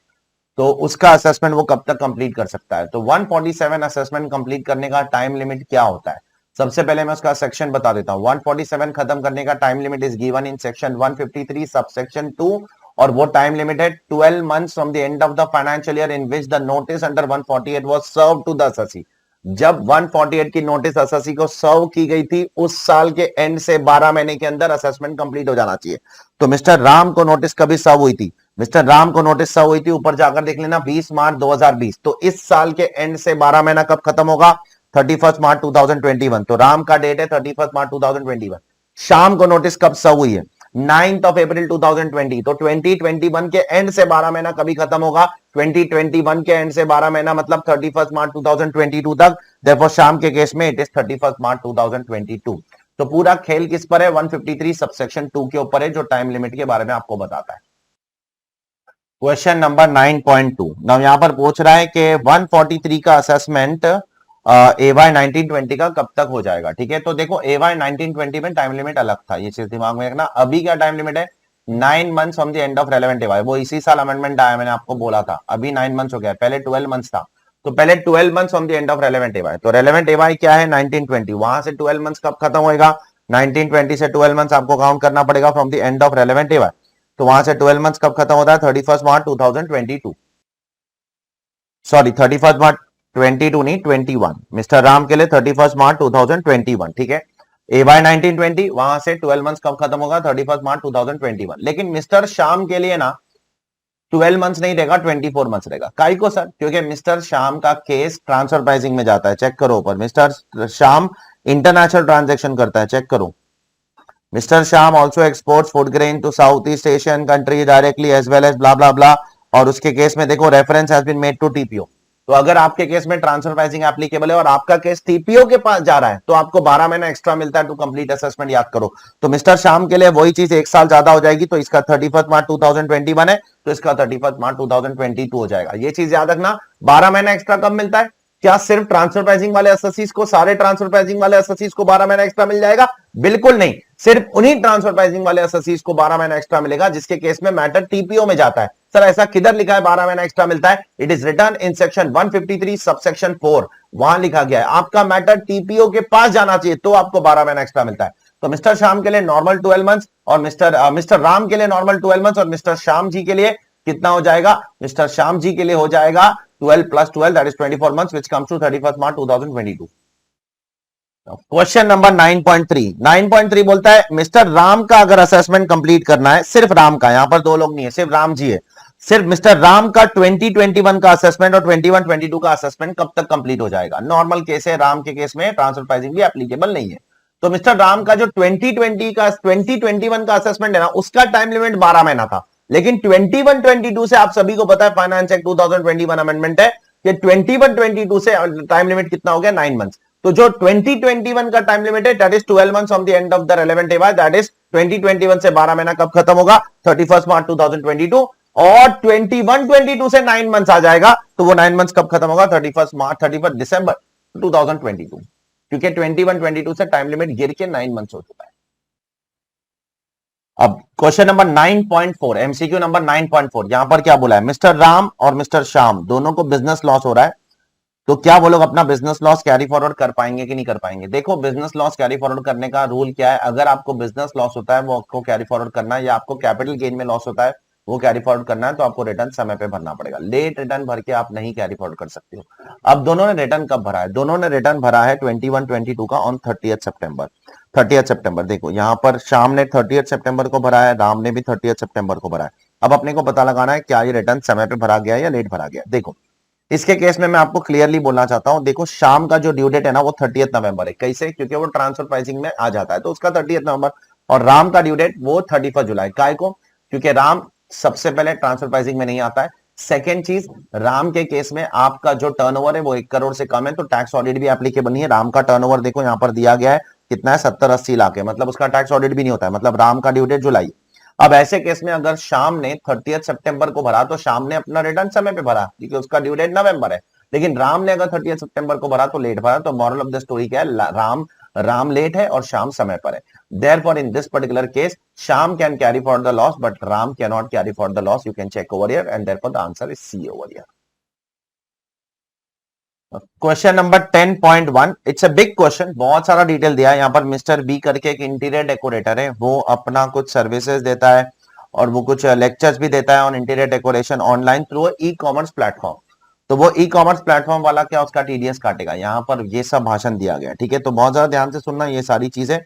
तो उसका असेसमेंट वो कब तक कंप्लीट कर सकता है? तो 147 असेसमेंट कंप्लीट करने का टाइम लिमिट क्या होता है? सबसे पहले मैं उसका सेक्शन बता देता हूं। 147 खत्म करने का time limit is given in section 153 sub section 2, और वो टाइम लिमिट है 12 months from the end of the financial year in which the notice under 148 was served to the assessee. जब 148 की नोटिस असेसी को सर्व की गई थी, उस साल के एंड से 12 महीने के अंदर असेसमेंट कंप्लीट हो जाना चाहिए। तो मिस्टर राम को नोटिस कभी सर्व हुई थी? मिस्टर राम को नोटिस सर्व हुई थी, ऊपर जाकर देख लेना, 20 मार्च 2020। तो इस साल के एंड से 12 महीना कब खत्म होगा? 31 मार्च 2021। तो राम का डेट है 31 मार्च 2021। शाम को नोटिस कब सर्व हुई है? 9th of April 2020। तो 2021 के एंड से 12 महीना कभी खत्म होगा? 2021 के एंड से 12 महीना मतलब 31 मार्च 2022 तक। देखो शाम के केस में इट इज 31 मार्च 2022। तो पूरा खेल किस पर है? 153 सबसेक्शन 2 के ऊपर है, जो टाइम लिमिट के बारे में आपको बताता है। क्वेश्चन नंबर 9.2 नाउ यहां पर पूछ रहा है कि 143 का असेसमेंट AY 1920 का कब तक हो जाएगा? ठीक है, तो देखो AY 1920 में टाइम लिमिट अलग था, ये चीज दिमाग में रखना। अभी क्या टाइम लिमिट है? 9 months from the end of relevant AY। वो इसी साल अमेंडमेंट आया, मैंने आपको बोला था। अभी 9 मंथ्स हो गया, पहले 12 मंथ्स था। तो पहले 12 months from the end of relevant AY। तो रेलेवेंट AY क्या है? 1920। वहां से 12 मंथ्स कब खत्म होगा? 1920 से 12 मंथ्स आपको काउंट करना पड़ेगा from the end of relevant AY। तो वहां से 12 मंथ्स कब खत्म होता है? 31 मार्च 2022। सॉरी 31 मार्च 22 नहीं 21। मिस्टर राम के लिए 31 मार्च 2021। ठीक है, AY 1920 वहां से 12 मंथ्स कब खत्म होगा? 31 मार्च 2021। लेकिन मिस्टर श्याम के लिए ना 12 मंथ्स नहीं रहेगा, 24 मंथ्स रहेगा। काई को सर? क्योंकि मिस्टर श्याम का केस ट्रांसफर प्राइसिंग में जाता है। चेक करो ऊपर, मिस्टर श्याम इंटरनेशनल ट्रांजेक्शन करता है। चेक करो, mister Shyam also exports food grain to south east Asian country directly as well as blah blah blah. और उसके केस में देखो reference has been made to TPO. तो अगर आपके केस में ट्रांसफर प्राइसिंग एप्लीकेबल है और आपका केस टीपीओ के पास जा रहा है, तो आपको 12 महीना एक्स्ट्रा मिलता है टू कंप्लीट असेसमेंट। याद करो, तो मिस्टर श्याम के लिए वही चीज एक साल ज्यादा हो जाएगी। तो इसका 31 मार्च 2021 है, तो इसका 31 मार्च 2022 हो जाएगा। ये चीज याद रखना। 12 महीना एक्स्ट्रा कब मिलता है? क्या सिर्फ ट्रांसफर प्राइसिंग वाले एसएससीज को, सारे ट्रांसफर प्राइसिंग वाले एसएससीज को 12 महीना एक्स्ट्रा मिल जाएगा? बिल्कुल नहीं, सिर्फ उन्हीं ट्रांसफर प्राइसिंग वाले एसएससीज को 12 महीना एक्स्ट्रा मिलेगा जिसके केस में मैटर टीपीओ में जाता है। सर ऐसा किधर लिखा है 12 महीना एक्स्ट्रा मिलता है? It is return in section 153 subsection 4। वहां लिखा गया है आपका मैटर टीपीओ के पास जाना चाहिए तो आपको 12 महीना एक्स्ट्रा मिलता है। तो मिस्टर श्याम के लिए नॉर्मल 12 मंथ्स, और मिस्टर राम के लिए नॉर्मल 12 मंथ्स, और मिस्टर श्याम जी के लिए कितना हो जाएगा? मिस्टर श्याम जी के लिए हो जाएगा 12 plus 12, that is 24 months, which comes to 31st March 2022. Question number 9.3 9.3 बोलता है मिस्टर राम का अगर असेसमेंट कंप्लीट करना है, सिर्फ राम का, यहां पर दो लोग नहीं है, सिर्फ राम जी है, सिर्फ मिस्टर राम का 2021 का असेसमेंट और 21-22 का असेसमेंट कब तक कंप्लीट हो जाएगा? नॉर्मल केस है, राम के केस में ट्रांसफर प्राइसिंग भी एप्लीकेबल नहीं है। तो मिस्टर राम का जो 2021 का असेसमेंट है ना, उसका टाइम लिमिट 12 महीना था। लेकिन 21-22 से आप सभी को पता है फाइनेंस एक्ट 2021 अमेंडमेंट है कि 21-22 से टाइम लिमिट कितना हो गया? 9 मंथ्स। तो जो 2021 का टाइम लिमिट है that is 12 months from the end of the relevant AY, that is 2021 से 12 महीना कब खत्म होगा? 31 मार्च 2022। और 21-22 से 9 मंथ्स आ जाएगा, तो वो 9 मंथ्स कब खत्म होगा? 31 दिसंबर 2022। क्योंकि 21-22 से टाइम लिमिट गिर के 9 मंथ्स हो चुका है। अब क्वेश्चन नंबर 9.4 एमसीक्यू नंबर 9.4, यहां पर क्या बोला है? मिस्टर राम और मिस्टर श्याम दोनों को बिजनेस लॉस हो रहा है, तो क्या वो लोग अपना बिजनेस लॉस कैरी फॉरवर्ड कर पाएंगे कि नहीं कर पाएंगे? देखो बिजनेस लॉस कैरी फॉरवर्ड करने का रूल क्या है? अगर आपको बिजनेस लॉस होता है वो आपको कैरी फॉरवर्ड करना है, या आपको कैपिटल गेन में लॉस होता है वो कैरी फॉरवर्ड करना है, तो आपको रिटर्न समय पे भरना पड़ेगा। लेट रिटर्न भर के आप नहीं कैरी फॉरवर्ड कर सकते हो। अब दोनों ने रिटर्न कब भरा है? दोनों ने रिटर्न भरा है 21-22 का ऑन 30 सितंबर। देखो यहां पर शाम ने 30 सितंबर को भरा है, राम ने भी 30 सितंबर को भरा है। अब अपने को पता लगाना है क्या ये रिटर्न समय पे भरा गया या लेट भरा गया। देखो इसके केस में मैं आपको क्लियरली बोलना चाहता हूं, देखो शाम का जो ड्यू डेट है ना वो 30 नवंबर है। कैसे? क्योंकि वो ट्रांसफर प्राइसिंग में आ जाता है तो उसका 30 नवंबर। और राम का ड्यू डेट वो 31 जुलाई। काय को? क्योंकि राम सबसे पहले ट्रांसफर प्राइसिंग में नहीं आता है। सेकेंड चीज, राम के केस में आपका जो टर्नओवर है वो 1 करोड़ से कम है तो टैक्स ऑडिट भी एप्लीकेबल नहीं है। राम का टर्नओवर देखो यहां पर दिया गया है कितना है, 70-80 लाख है, मतलब उसका टैक्स ऑडिट भी नहीं होता है, मतलब राम का ड्यू डेट जुलाई। अब ऐसे केस में अगर शाम ने 30 सितंबर को भरा तो शाम ने अपना रिटर्न समय पे भरा क्योंकि उसका ड्यू डेट नवंबर है। लेकिन राम ने अगर 30 सितंबर को भरा तो लेट भरा। तो मॉरल ऑफ द स्टोरी क्या है? राम लेट है और शाम समय पर है। Therefore in this particular case Shyam can carry for the loss but Ram can not carry for the loss. You can check over here and therefore the answer is C over here. Question number 10.1, it's a big question, बहुत सारा डिटेल दिया है। यहाँ पर मिस्टर बी करके एक इंटीरियर डेकोरेटर है, वो अपना कुछ सर्विसेज देता है और वो कुछ लेक्चर्स भी देता है on interior decoration online through e commerce platform. तो वो ई कॉमर्स प्लेटफॉर्म वाला क्या उसका टीडीएस काटेगा? यहाँ पर ये सब भाषण दिया गया, ठीक है, तो बहुत ज्यादा ध्यान से सुनना ये सारी चीजें।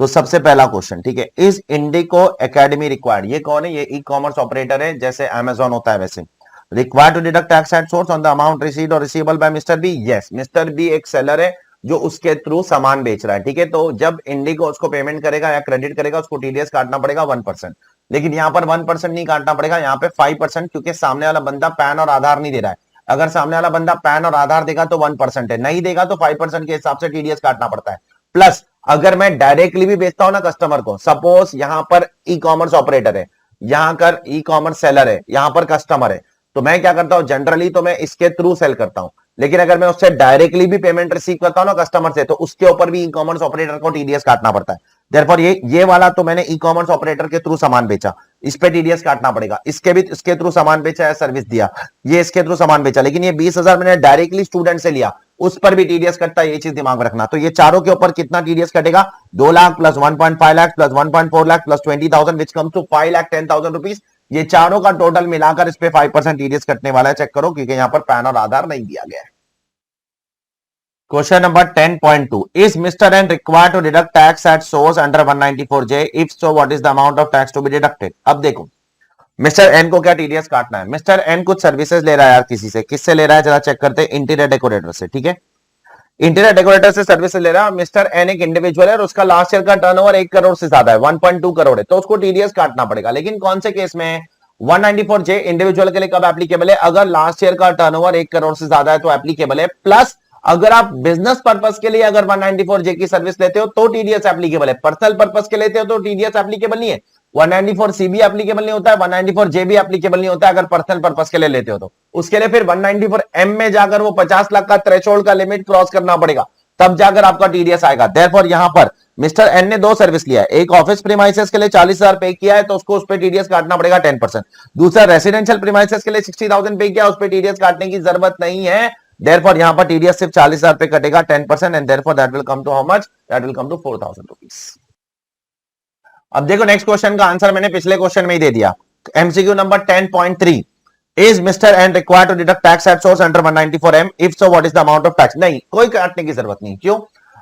तो सबसे पहला क्वेश्चन, ठीक है, इज इंडिको एकेडमी रिक्वायर्ड? ये कौन है? ये ई कॉमर्स ऑपरेटर है, जैसे अमेजोन होता है वैसे। Required to deduct tax at source on the amount received और receivable by mister B? Yes, mister B एक सेलर है जो उसके थ्रू सामान बेच रहा है, ठीक है। तो जब इंडिको उसको पेमेंट करेगा या क्रेडिट करेगा उसको टीडीएस काटना पड़ेगा 1%। लेकिन यहाँ पर 1% नहीं काटना पड़ेगा, यहाँ पे 5%, क्योंकि सामने वाला बंदा पैन और आधार नहीं दे रहा है। अगर सामने वाला बंदा पैन और आधार देगा तो 1% है, नहीं देगा तो 5% के हिसाब से टीडीएस काटना पड़ता है। प्लस अगर मैं डायरेक्टली भी बेचता हूं ना कस्टमर को, सपोज यहां पर ई कॉमर्स ऑपरेटर है, यहां पर ई कॉमर्स सेलर है, यहां पर कस्टमर है, तो मैं क्या करता हूं? जनरली तो मैं इसके थ्रू सेल करता हूं, लेकिन अगर मैं उससे डायरेक्टली भी पेमेंट रिसीव करता हूं ना कस्टमर से, तो उसके ऊपर भी ई कॉमर्स ऑपरेटर को टीडीएस काटना पड़ता है। देयरफॉर ये वाला तो मैंने ई कॉमर्स ऑपरेटर के थ्रू सामान बेचा, इस पे टीडीएस काटना पड़ेगा। इसके भी इसके थ्रू सामान बेचा या सर्विस दिया, ये इसके थ्रू सामान बेचा, लेकिन ये 20,000 मैंने डायरेक्टली स्टूडेंट से लिया, उस पर भी टीडीएस कटता है, ये चीज दिमाग में रखना। तो ये चारों के ऊपर कितना टीडीएस कटेगा? 2 lakh plus 1.5 lakh plus 1.4 lakh plus 20,000 which comes to 5,10,000 rupees. ये चारों का टोटल मिलाकर इस पे 5% टीडीएस कटने वाला है। चेक करो क्योंकि यहां पर पैन और आधार नहीं दिया गया है। Question number 10.2, is mister N required to deduct tax at source under 194J? If so what is the amount of tax to be deducted? अब देखो मिस्टर एन को क्या टीडीएस काटना है। मिस्टर एन कुछ सर्विसेज ले रहा है यार किसी से, किससे ले रहा है जरा चेक करते हैं, इंटीरियर डेकोरेटर से, ठीक है। इंटीरियर डेकोरेटर से सर्विस ले रहा है। मिस्टर एन एक इंडिविजुअल है और उसका लास्ट ईयर का टर्नओवर 1 करोड़ से ज्यादा है, 1.2 करोड़ है, तो उसको टीडीएस काटना पड़ेगा। लेकिन कौन से केस में? 194J इंडिविजुअल के लिए कब एप्लीकेबल है? अगर लास्ट ईयर का टर्नओवर 1 करोड़ से ज्यादा है तो एप्लीकेबल है। प्लस अगर आप बिजनेस पर्पस के लिए अगर 194J की सर्विस लेते हो तो टीडीएस एप्लीकेबल है। पर्सनल पर्पस के लेते हो तो टीडीएस एप्लीकेबल नहीं है। 194C भी एप्लीकेबल नहीं होता है, 194J भी एप्लीकेबल नहीं होता है अगर पर्सनल पर्पस के लिए लेते हो तो। उसके लिए फिर 194M में जाकर वो 50 लाख का थ्रेशोल्ड का लिमिट क्रॉस करना पड़ेगा, तब जाकर आपका टीडीएस आएगा। देयरफॉर यहां पर मिस्टर एन ने 2 सर्विस लिया है, एक ऑफिस प्रीमाइसेस के लिए 40,000 पे किया है तो उसको उस पर टीडीएस काटना पड़ेगा 10%। दूसरा रेसिडेंशियल प्रीमाइसेस के लिए 60,000 पे किया, उस पर टीडीएस काटने की जरूरत नहीं है। देयरफॉर यहां पर टीडीएस सिर्फ 40,000 पे कटेगा 10%, and therefore that will come to how much? That will come to 4,000 rupees. अब देखो नेक्स्ट क्वेश्चन का आंसर मैंने पिछले क्वेश्चन में ही दे दिया। MCQ number 10.3, is mister N required to deduct tax at source under 194M? If so what is the amount of tax? नहीं, कोई काटने की जरूरत नहीं। क्यों?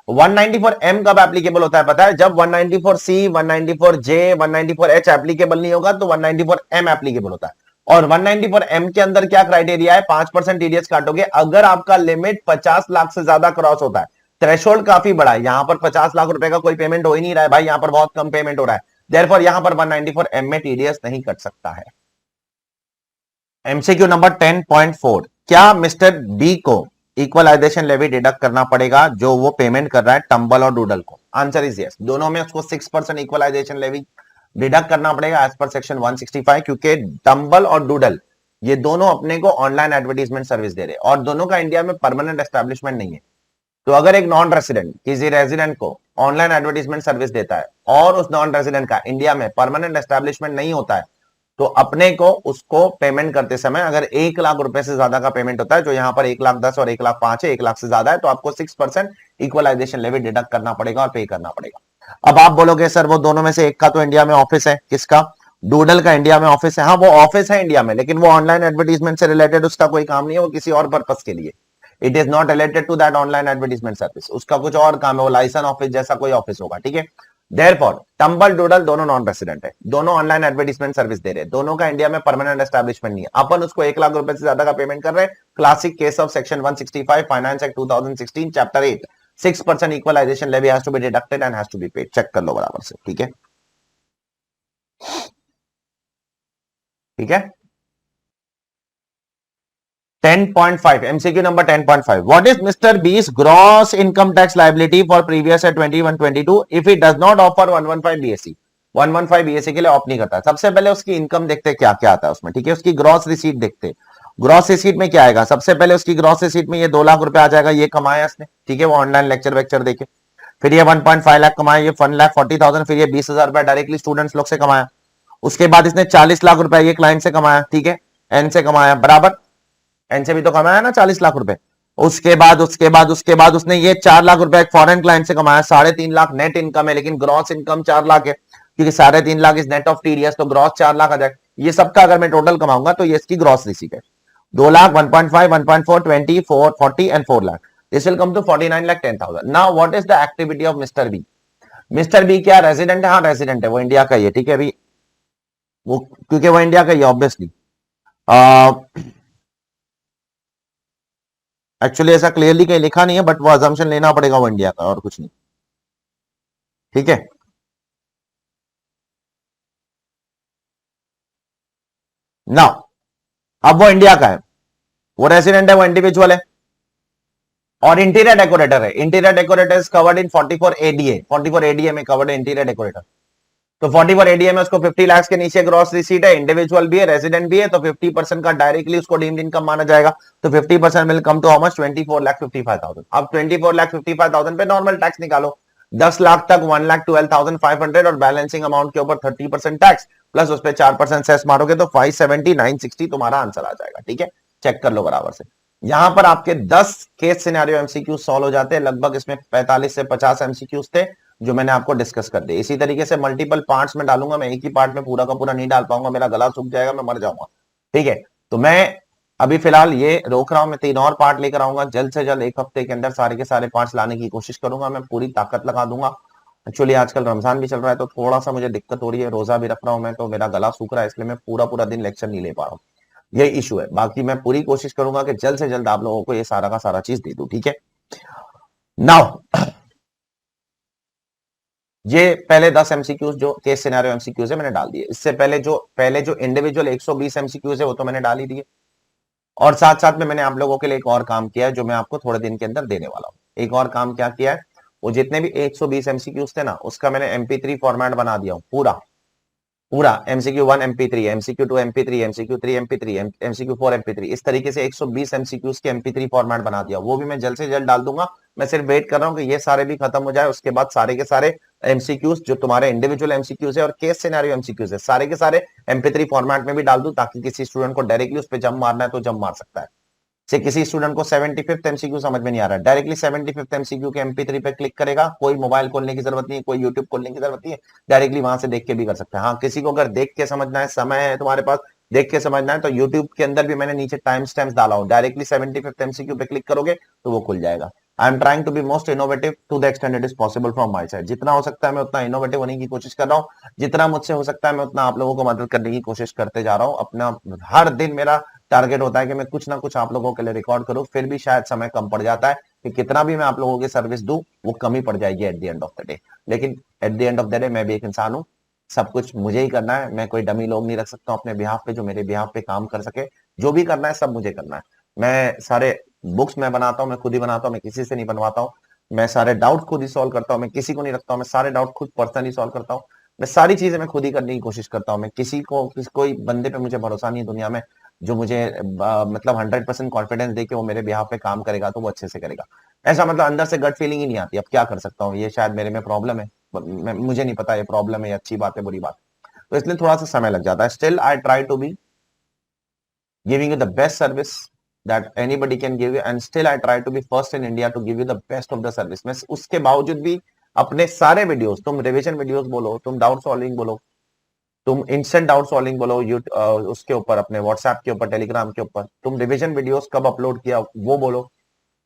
194M कब एप्लीकेबल होता है पता है? जब 194C, 194J, 194H एप्लीकेबल नहीं होगा तो 194M एप्लीकेबल होता है। और 194M के अंदर क्या क्राइटेरिया है? 5% टीडीएस काटोगे अगर आपका लिमिट 50 लाख से ज्यादा क्रॉस होता है। थ्रेशोल्ड काफी बड़ा है, यहां पर 50 लाख रुपए का कोई पेमेंट हो ही नहीं रहा है भाई, यहां पर बहुत कम पेमेंट हो रहा है। देयरफॉर यहां पर 194M में टीडीएस नहीं कट सकता है। एमसीक्यू नंबर 10.4, क्या मिस्टर बी को इक्वलाइजेशन लेवी डिडक्ट करना पड़ेगा जो वो पेमेंट कर रहा है टंबल और डूडल को? आंसर इज यस, दोनों में उसको 6% इक्वलाइजेशन लेवी डिडक्ट करना पड़ेगा एज पर सेक्शन 165, क्योंकि टंबल और डूडल ये दोनों अपने को ऑनलाइन एडवर्टीजमेंट सर्विस दे रहे हैं और दोनों का इंडिया में परमानेंट एस्टेब्लिशमेंट नहीं है। तो अगर एक नॉन रेसिडेंट किसी रेसिडेंट को ऑनलाइन एडवर्टीजमेंट सर्विस देता है और उस नॉन रेसिडेंट का इंडिया में परमानेंट एस्टेब्लिशमेंट नहीं होता है, तो अपने को उसको पेमेंट करते समय अगर 1 लाख रुपए से ज्यादा का पेमेंट होता है, जो यहां पर 1,10,000 और 1,05,000 है, 1 लाख से ज्यादा है, तो आपको 6% इक्वलाइजेशन लेवी डिडक्ट करना पड़ेगा और पे करना पड़ेगा। अब आप बोलोगे सर वो दोनों में से एक का तो इंडिया में ऑफिस है, किसका? डूडल का इंडिया में ऑफिस है। हाँ वो ऑफिस है इंडिया में, लेकिन वो ऑनलाइन एडवर्टीजमेंट से रिलेटेड उसका कोई काम नहीं है, वो किसी और पर्पस के लिए। It is not related to that online advertisement service, उसका कुछ और काम है, वो लाइसेंस ऑफिस जैसा कोई ऑफिस होगा, ठीक है। देयरफॉर टंबल डूडल दोनों नॉन रेसिडेंट है, दोनों ऑनलाइन एडवर्टाइजमेंट सर्विस दे रहे हैं, दोनों का इंडिया में परमानेंट एस्टैब्लिशमेंट नहीं है, अपन उसको 1 लाख रुपए से ज्यादा का पेमेंट कर रहे हैं। Classic case of section 165 finance act 2016 chapter 8 6% equalisation levy has to be deducted and has to be paid. Check कर लो बराबर से, ठीक है, ठीक है। 10.5 MCQ number 10.5 what is mister B's gross income tax liability for previous year 21-22 if he does not offer 115 BSC. 115 BSC के लिए ऑफ नहीं करता। सबसे पहले उसकी इनकम देखते हैं क्या क्या आता है उसमें, ठीक है। उसकी ग्रॉस रिसीट देखते हैं, ग्रॉस रिसीट में क्या आएगा। सबसे पहले उसकी ग्रॉस रिसीट में ये 2 लाख रुपए आ जाएगा, ये कमाया इसने, ठीक है, वो ऑनलाइन लेक्चर वेक्चर देखे। फिर ये 1.5 लाख कमाया, ये 1,40,000, फिर ये 20,000 रुपए डायरेक्टली स्टूडेंट्स लोग से कमाया। उसके बाद इसने 40 लाख रुपए ये क्लाइंट से कमाया, ठीक है, एन से कमाया, बराबर, एन से भी तो कमाया ना 40 लाख रुपए। उसके बाद उसने ये 4 लाख रुपए एक फॉरेन क्लाइंट से कमाया, 3.5 लाख नेट इनकम है, लेकिन ग्रॉस इनकम 4 लाख है, क्योंकि 3.5 lakh is net of TDS, तो ग्रॉस 4 लाख आ जाए। ये सबका अगर मैं टोटल कमाऊंगा तो ये इसकी ग्रॉस रिसीट है। 2 lakh, 1.5, 1.4, 20, 4, 40 and 4 lakh. This will come to 49,10,000। Now what is the activity of mister B. Mister B क्या रेजिडेंट है? हाँ रेजिडेंट है, वो इंडिया का ही है, ठीक है। अभी वो क्योंकि वो इंडिया का ही है ऑब्वियसली। एक्चुअली ऐसा क्लियरली कहीं लिखा नहीं है, बट वो अजम्पशन लेना पड़ेगा वो इंडिया का, और कुछ नहीं, ठीक है। ना अब वो इंडिया का है, वो रेसिडेंट है, वो इंडिविजुअल है और इंटीरियर डेकोरेटर है। Interior decorator is covered in 44 ADA, 44 ADA में कवर्ड है इंटीरियर डेकोरेटर। तो 44 एडीए में उसको 50 लाख के नीचे ग्रॉस रिसीट है, इंडिविजुअल भी है, रेजिडेंट भी है, तो 50% का डायरेक्टली उसको डीम्ड इनकम माना जाएगा। तो 50% will come to how much? 24,55,000। अब 24,55,000 पे नॉर्मल टैक्स निकालो। 10 लाख तक 1,12,500 और बैलेंसिंग अमाउंट के ऊपर 30% टैक्स प्लस उस पर 4% सेस मारोगे तो 570,960 तुम्हारा आंसर आ जाएगा, ठीक है। चेक कर लो बराबर से। यहां पर आपके 10 केस सिनेरियो एमसीक्यू सॉल्व हो जाते हैं, लगभग इसमें 45 से 50 एमसीक्यूज थे जो मैंने आपको डिस्कस कर दिया। इसी तरीके से मल्टीपल पार्ट्स में डालूंगा, मैं एक ही पार्ट में पूरा का पूरा नहीं डाल पाऊंगा, मेरा गला सूख जाएगा, मैं मर जाऊंगा, ठीक है। तो मैं अभी फिलहाल ये रोक रहा हूं, मैं 3 और पार्ट लेकर आऊंगा जल्द से जल्द। 1 हफ्ते के अंदर सारे के सारे पार्ट्स लाने की कोशिश करूंगा, मैं पूरी ताकत लगा दूंगा। एक्चुअली आजकल रमजान भी चल रहा है तो थोड़ा सा मुझे दिक्कत हो रही है, रोजा भी रख रहा हूं मैं, तो मेरा गला सूख रहा है, इसलिए मैं पूरा पूरा दिन लेक्चर नहीं ले पा रहा हूँ, ये इशू है। बाकी मैं पूरी कोशिश करूंगा कि जल्द से जल्द आप लोगों को ये सारा का सारा चीज दे दूं, ठीक है। नाउ ये पहले 10 एमसीक्यूज जो केस सिनेरियो एमसीक्यूज है मैंने डाल दिए। इससे पहले जो इंडिविजुअल 120 एमसीक्यूज है वो तो मैंने डाल ही दिए, और साथ साथ में मैंने आप लोगों के लिए एक और काम किया है जो मैं आपको थोड़े दिन के अंदर देने वाला हूं। एक और काम क्या किया है, वो जितने भी 120 एमसीक्यूज थे ना, उसका मैंने MP3 फॉर्मेट बना दिया हूं पूरा पूरा। MCQ1 MP3, MCQ2 MP3, MCQ3 MP3, MCQ4 MP3, इस तरीके से 120 MCQs के MP3 फॉर्मेट बना दिया। वो भी मैं जल्द से जल्द डाल दूंगा। मैं सिर्फ वेट कर रहा हूं कि ये सारे भी खत्म हो जाए, उसके बाद सारे के सारे MCQs जो तुम्हारे इंडिविजुअल MCQs है और केस सिनेरियो MCQs है, सारे के सारे MP3 फॉर्मेट में भी डाल दूं, ताकि किसी स्टूडेंट को डायरेक्टली उस पर जंप मारना है तो जंप मार सकता है। से किसी स्टूडेंट को 75th एमसीक्यू समझ में नहीं आ रहा है, डायरेक्टली 75th एमसीक्यू के MP3 पे क्लिक करेगा, कोई मोबाइल खोलने की जरूरत नहीं है, कोई यूट्यूब खोलने की जरूरत नहीं है, डायरेक्टली वहां से देख के भी कर सकता है। हाँ, किसी को अगर देख के समझना है, समय है तुम्हारे पास, देख के समझना है, तो यूट्यूब के अंदर भी मैंने नीचे टाइम स्टैम्प्स डाला हूं, डायरेक्टली 75th एमसीक्यू पे क्लिक करोगे तो वो खुल जाएगा। I am trying to be most innovative to the extent it is possible from my side. जितना हो सकता है मैं उतना इनोवेटिव होने की कोशिश कर रहा हूँ, जितना मुझसे हो सकता है मैं उतना आप लोगों को मदद करने की कोशिश करते जा रहा हूँ। अपना हर दिन मेरा टारगेट होता है कि मैं कुछ ना कुछ आप लोगों के लिए रिकॉर्ड करूं, फिर भी शायद समय कम पड़ जाता है कि कितना भी मैं आप लोगों की सर्विस दूं वो कमी पड़ जाएगी at the end of the day. लेकिन at the end of the day मैं भी एक इंसान हूं, सब कुछ मुझे ही करना है, मैं कोई डमी लोग नहीं रख सकता अपने बिहाफ पे जो मेरे बिहाफ पे काम कर सके। जो भी करना है सब मुझे करना है। मैं सारे बुक्स मैं बनाता हूँ, मैं खुद ही बनाता हूँ, मैं किसी से नहीं बनवाता हूँ। मैं सारे डाउट खुद ही सॉल्व करता हूँ, मैं किसी को नहीं रखता हूँ, मैं सारे डाउट खुद पर्सनली सॉल्व करता हूँ। मैं सारी चीजें मैं खुद ही करने की कोशिश करता हूँ। मैं कोई बंदे पे मुझे भरोसा नहीं है दुनिया में जो मुझे मतलब 100% कॉन्फिडेंस दे के वो मेरे बिहाफ पे काम करेगा तो वो अच्छे से करेगा। ऐसा मतलब अंदर से गट फीलिंग ही नहीं आती। अब क्या कर सकता हूँ, ये शायद मेरे में प्रॉब्लम है, मुझे नहीं पता ये प्रॉब्लम है या अच्छी बात है बुरी बात, तो इसलिए थोड़ा सा समय लग जाता है। Still I try to be giving you the best service that anybody can give you and still I try to be first in India to give you the best of the service। मैं उसके बावजूद भी अपने सारे वीडियोस, तुम रिवीजन वीडियोस बोलो, तुम डाउट सॉल्विंग बोलो, तुम इंस्टेंट डाउट सॉल्विंग बोलो, उसके ऊपर अपने व्हाट्सएप के ऊपर, टेलीग्राम के ऊपर तुम रिवीजन वीडियोस कब अपलोड किया वो बोलो,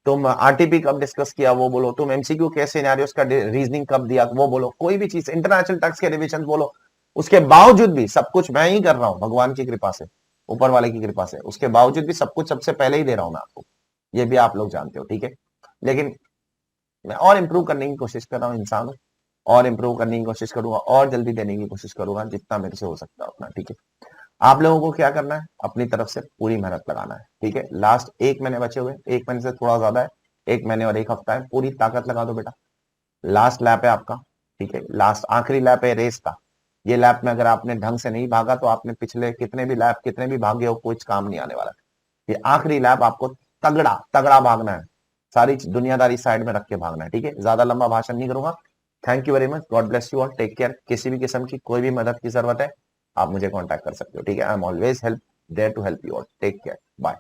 तुम आरटीपी कब डिस्कस किया वो बोलो, तुम एमसीक्यू के सिनेरियोस का रीजनिंग कब दिया वो बोलो, कोई भी चीज, इंटरनेशनल टैक्स के रिविजन बोलो, उसके बावजूद भी सब कुछ मैं ही कर रहा हूं भगवान की कृपा से, ऊपर वाले की कृपा से, उसके बावजूद भी सब कुछ सबसे पहले ही दे रहा हूं मैं आपको, ये भी आप लोग जानते हो, ठीक है। लेकिन मैं और इंप्रूव करने की कोशिश कर रहा हूँ, इंसान हूं, और इंप्रूव करने की कोशिश करूंगा, और जल्दी देने की कोशिश करूंगा जितना मेरे से हो सकता है उतना, ठीक है। आप लोगों को क्या करना है, अपनी तरफ से पूरी मेहनत लगाना है, ठीक है। लास्ट 1 महीने बचे हुए, 1 महीने से थोड़ा ज्यादा है, 1 महीने और 1 हफ्ता है, पूरी ताकत लगा दो बेटा। लास्ट लैप है आपका, ठीक है, लास्ट आखिरी लैप है रेस का। ये लैप में अगर आपने ढंग से नहीं भागा तो आपने पिछले कितने भी लैप कितने भी भागे हो, कुछ काम नहीं आने वाला। ये आखिरी लैप आपको तगड़ा तगड़ा भागना है, सारी दुनियादारी साइड में रख के भागना है, ठीक है। ज्यादा लंबा भाषण नहीं करूंगा। Thank you very much, God bless you all, take care. किसी भी किस्म की कोई भी मदद की जरूरत है आप मुझे कांटेक्ट कर सकते हो, ठीक है। I am always help there to help you all, take care, bye.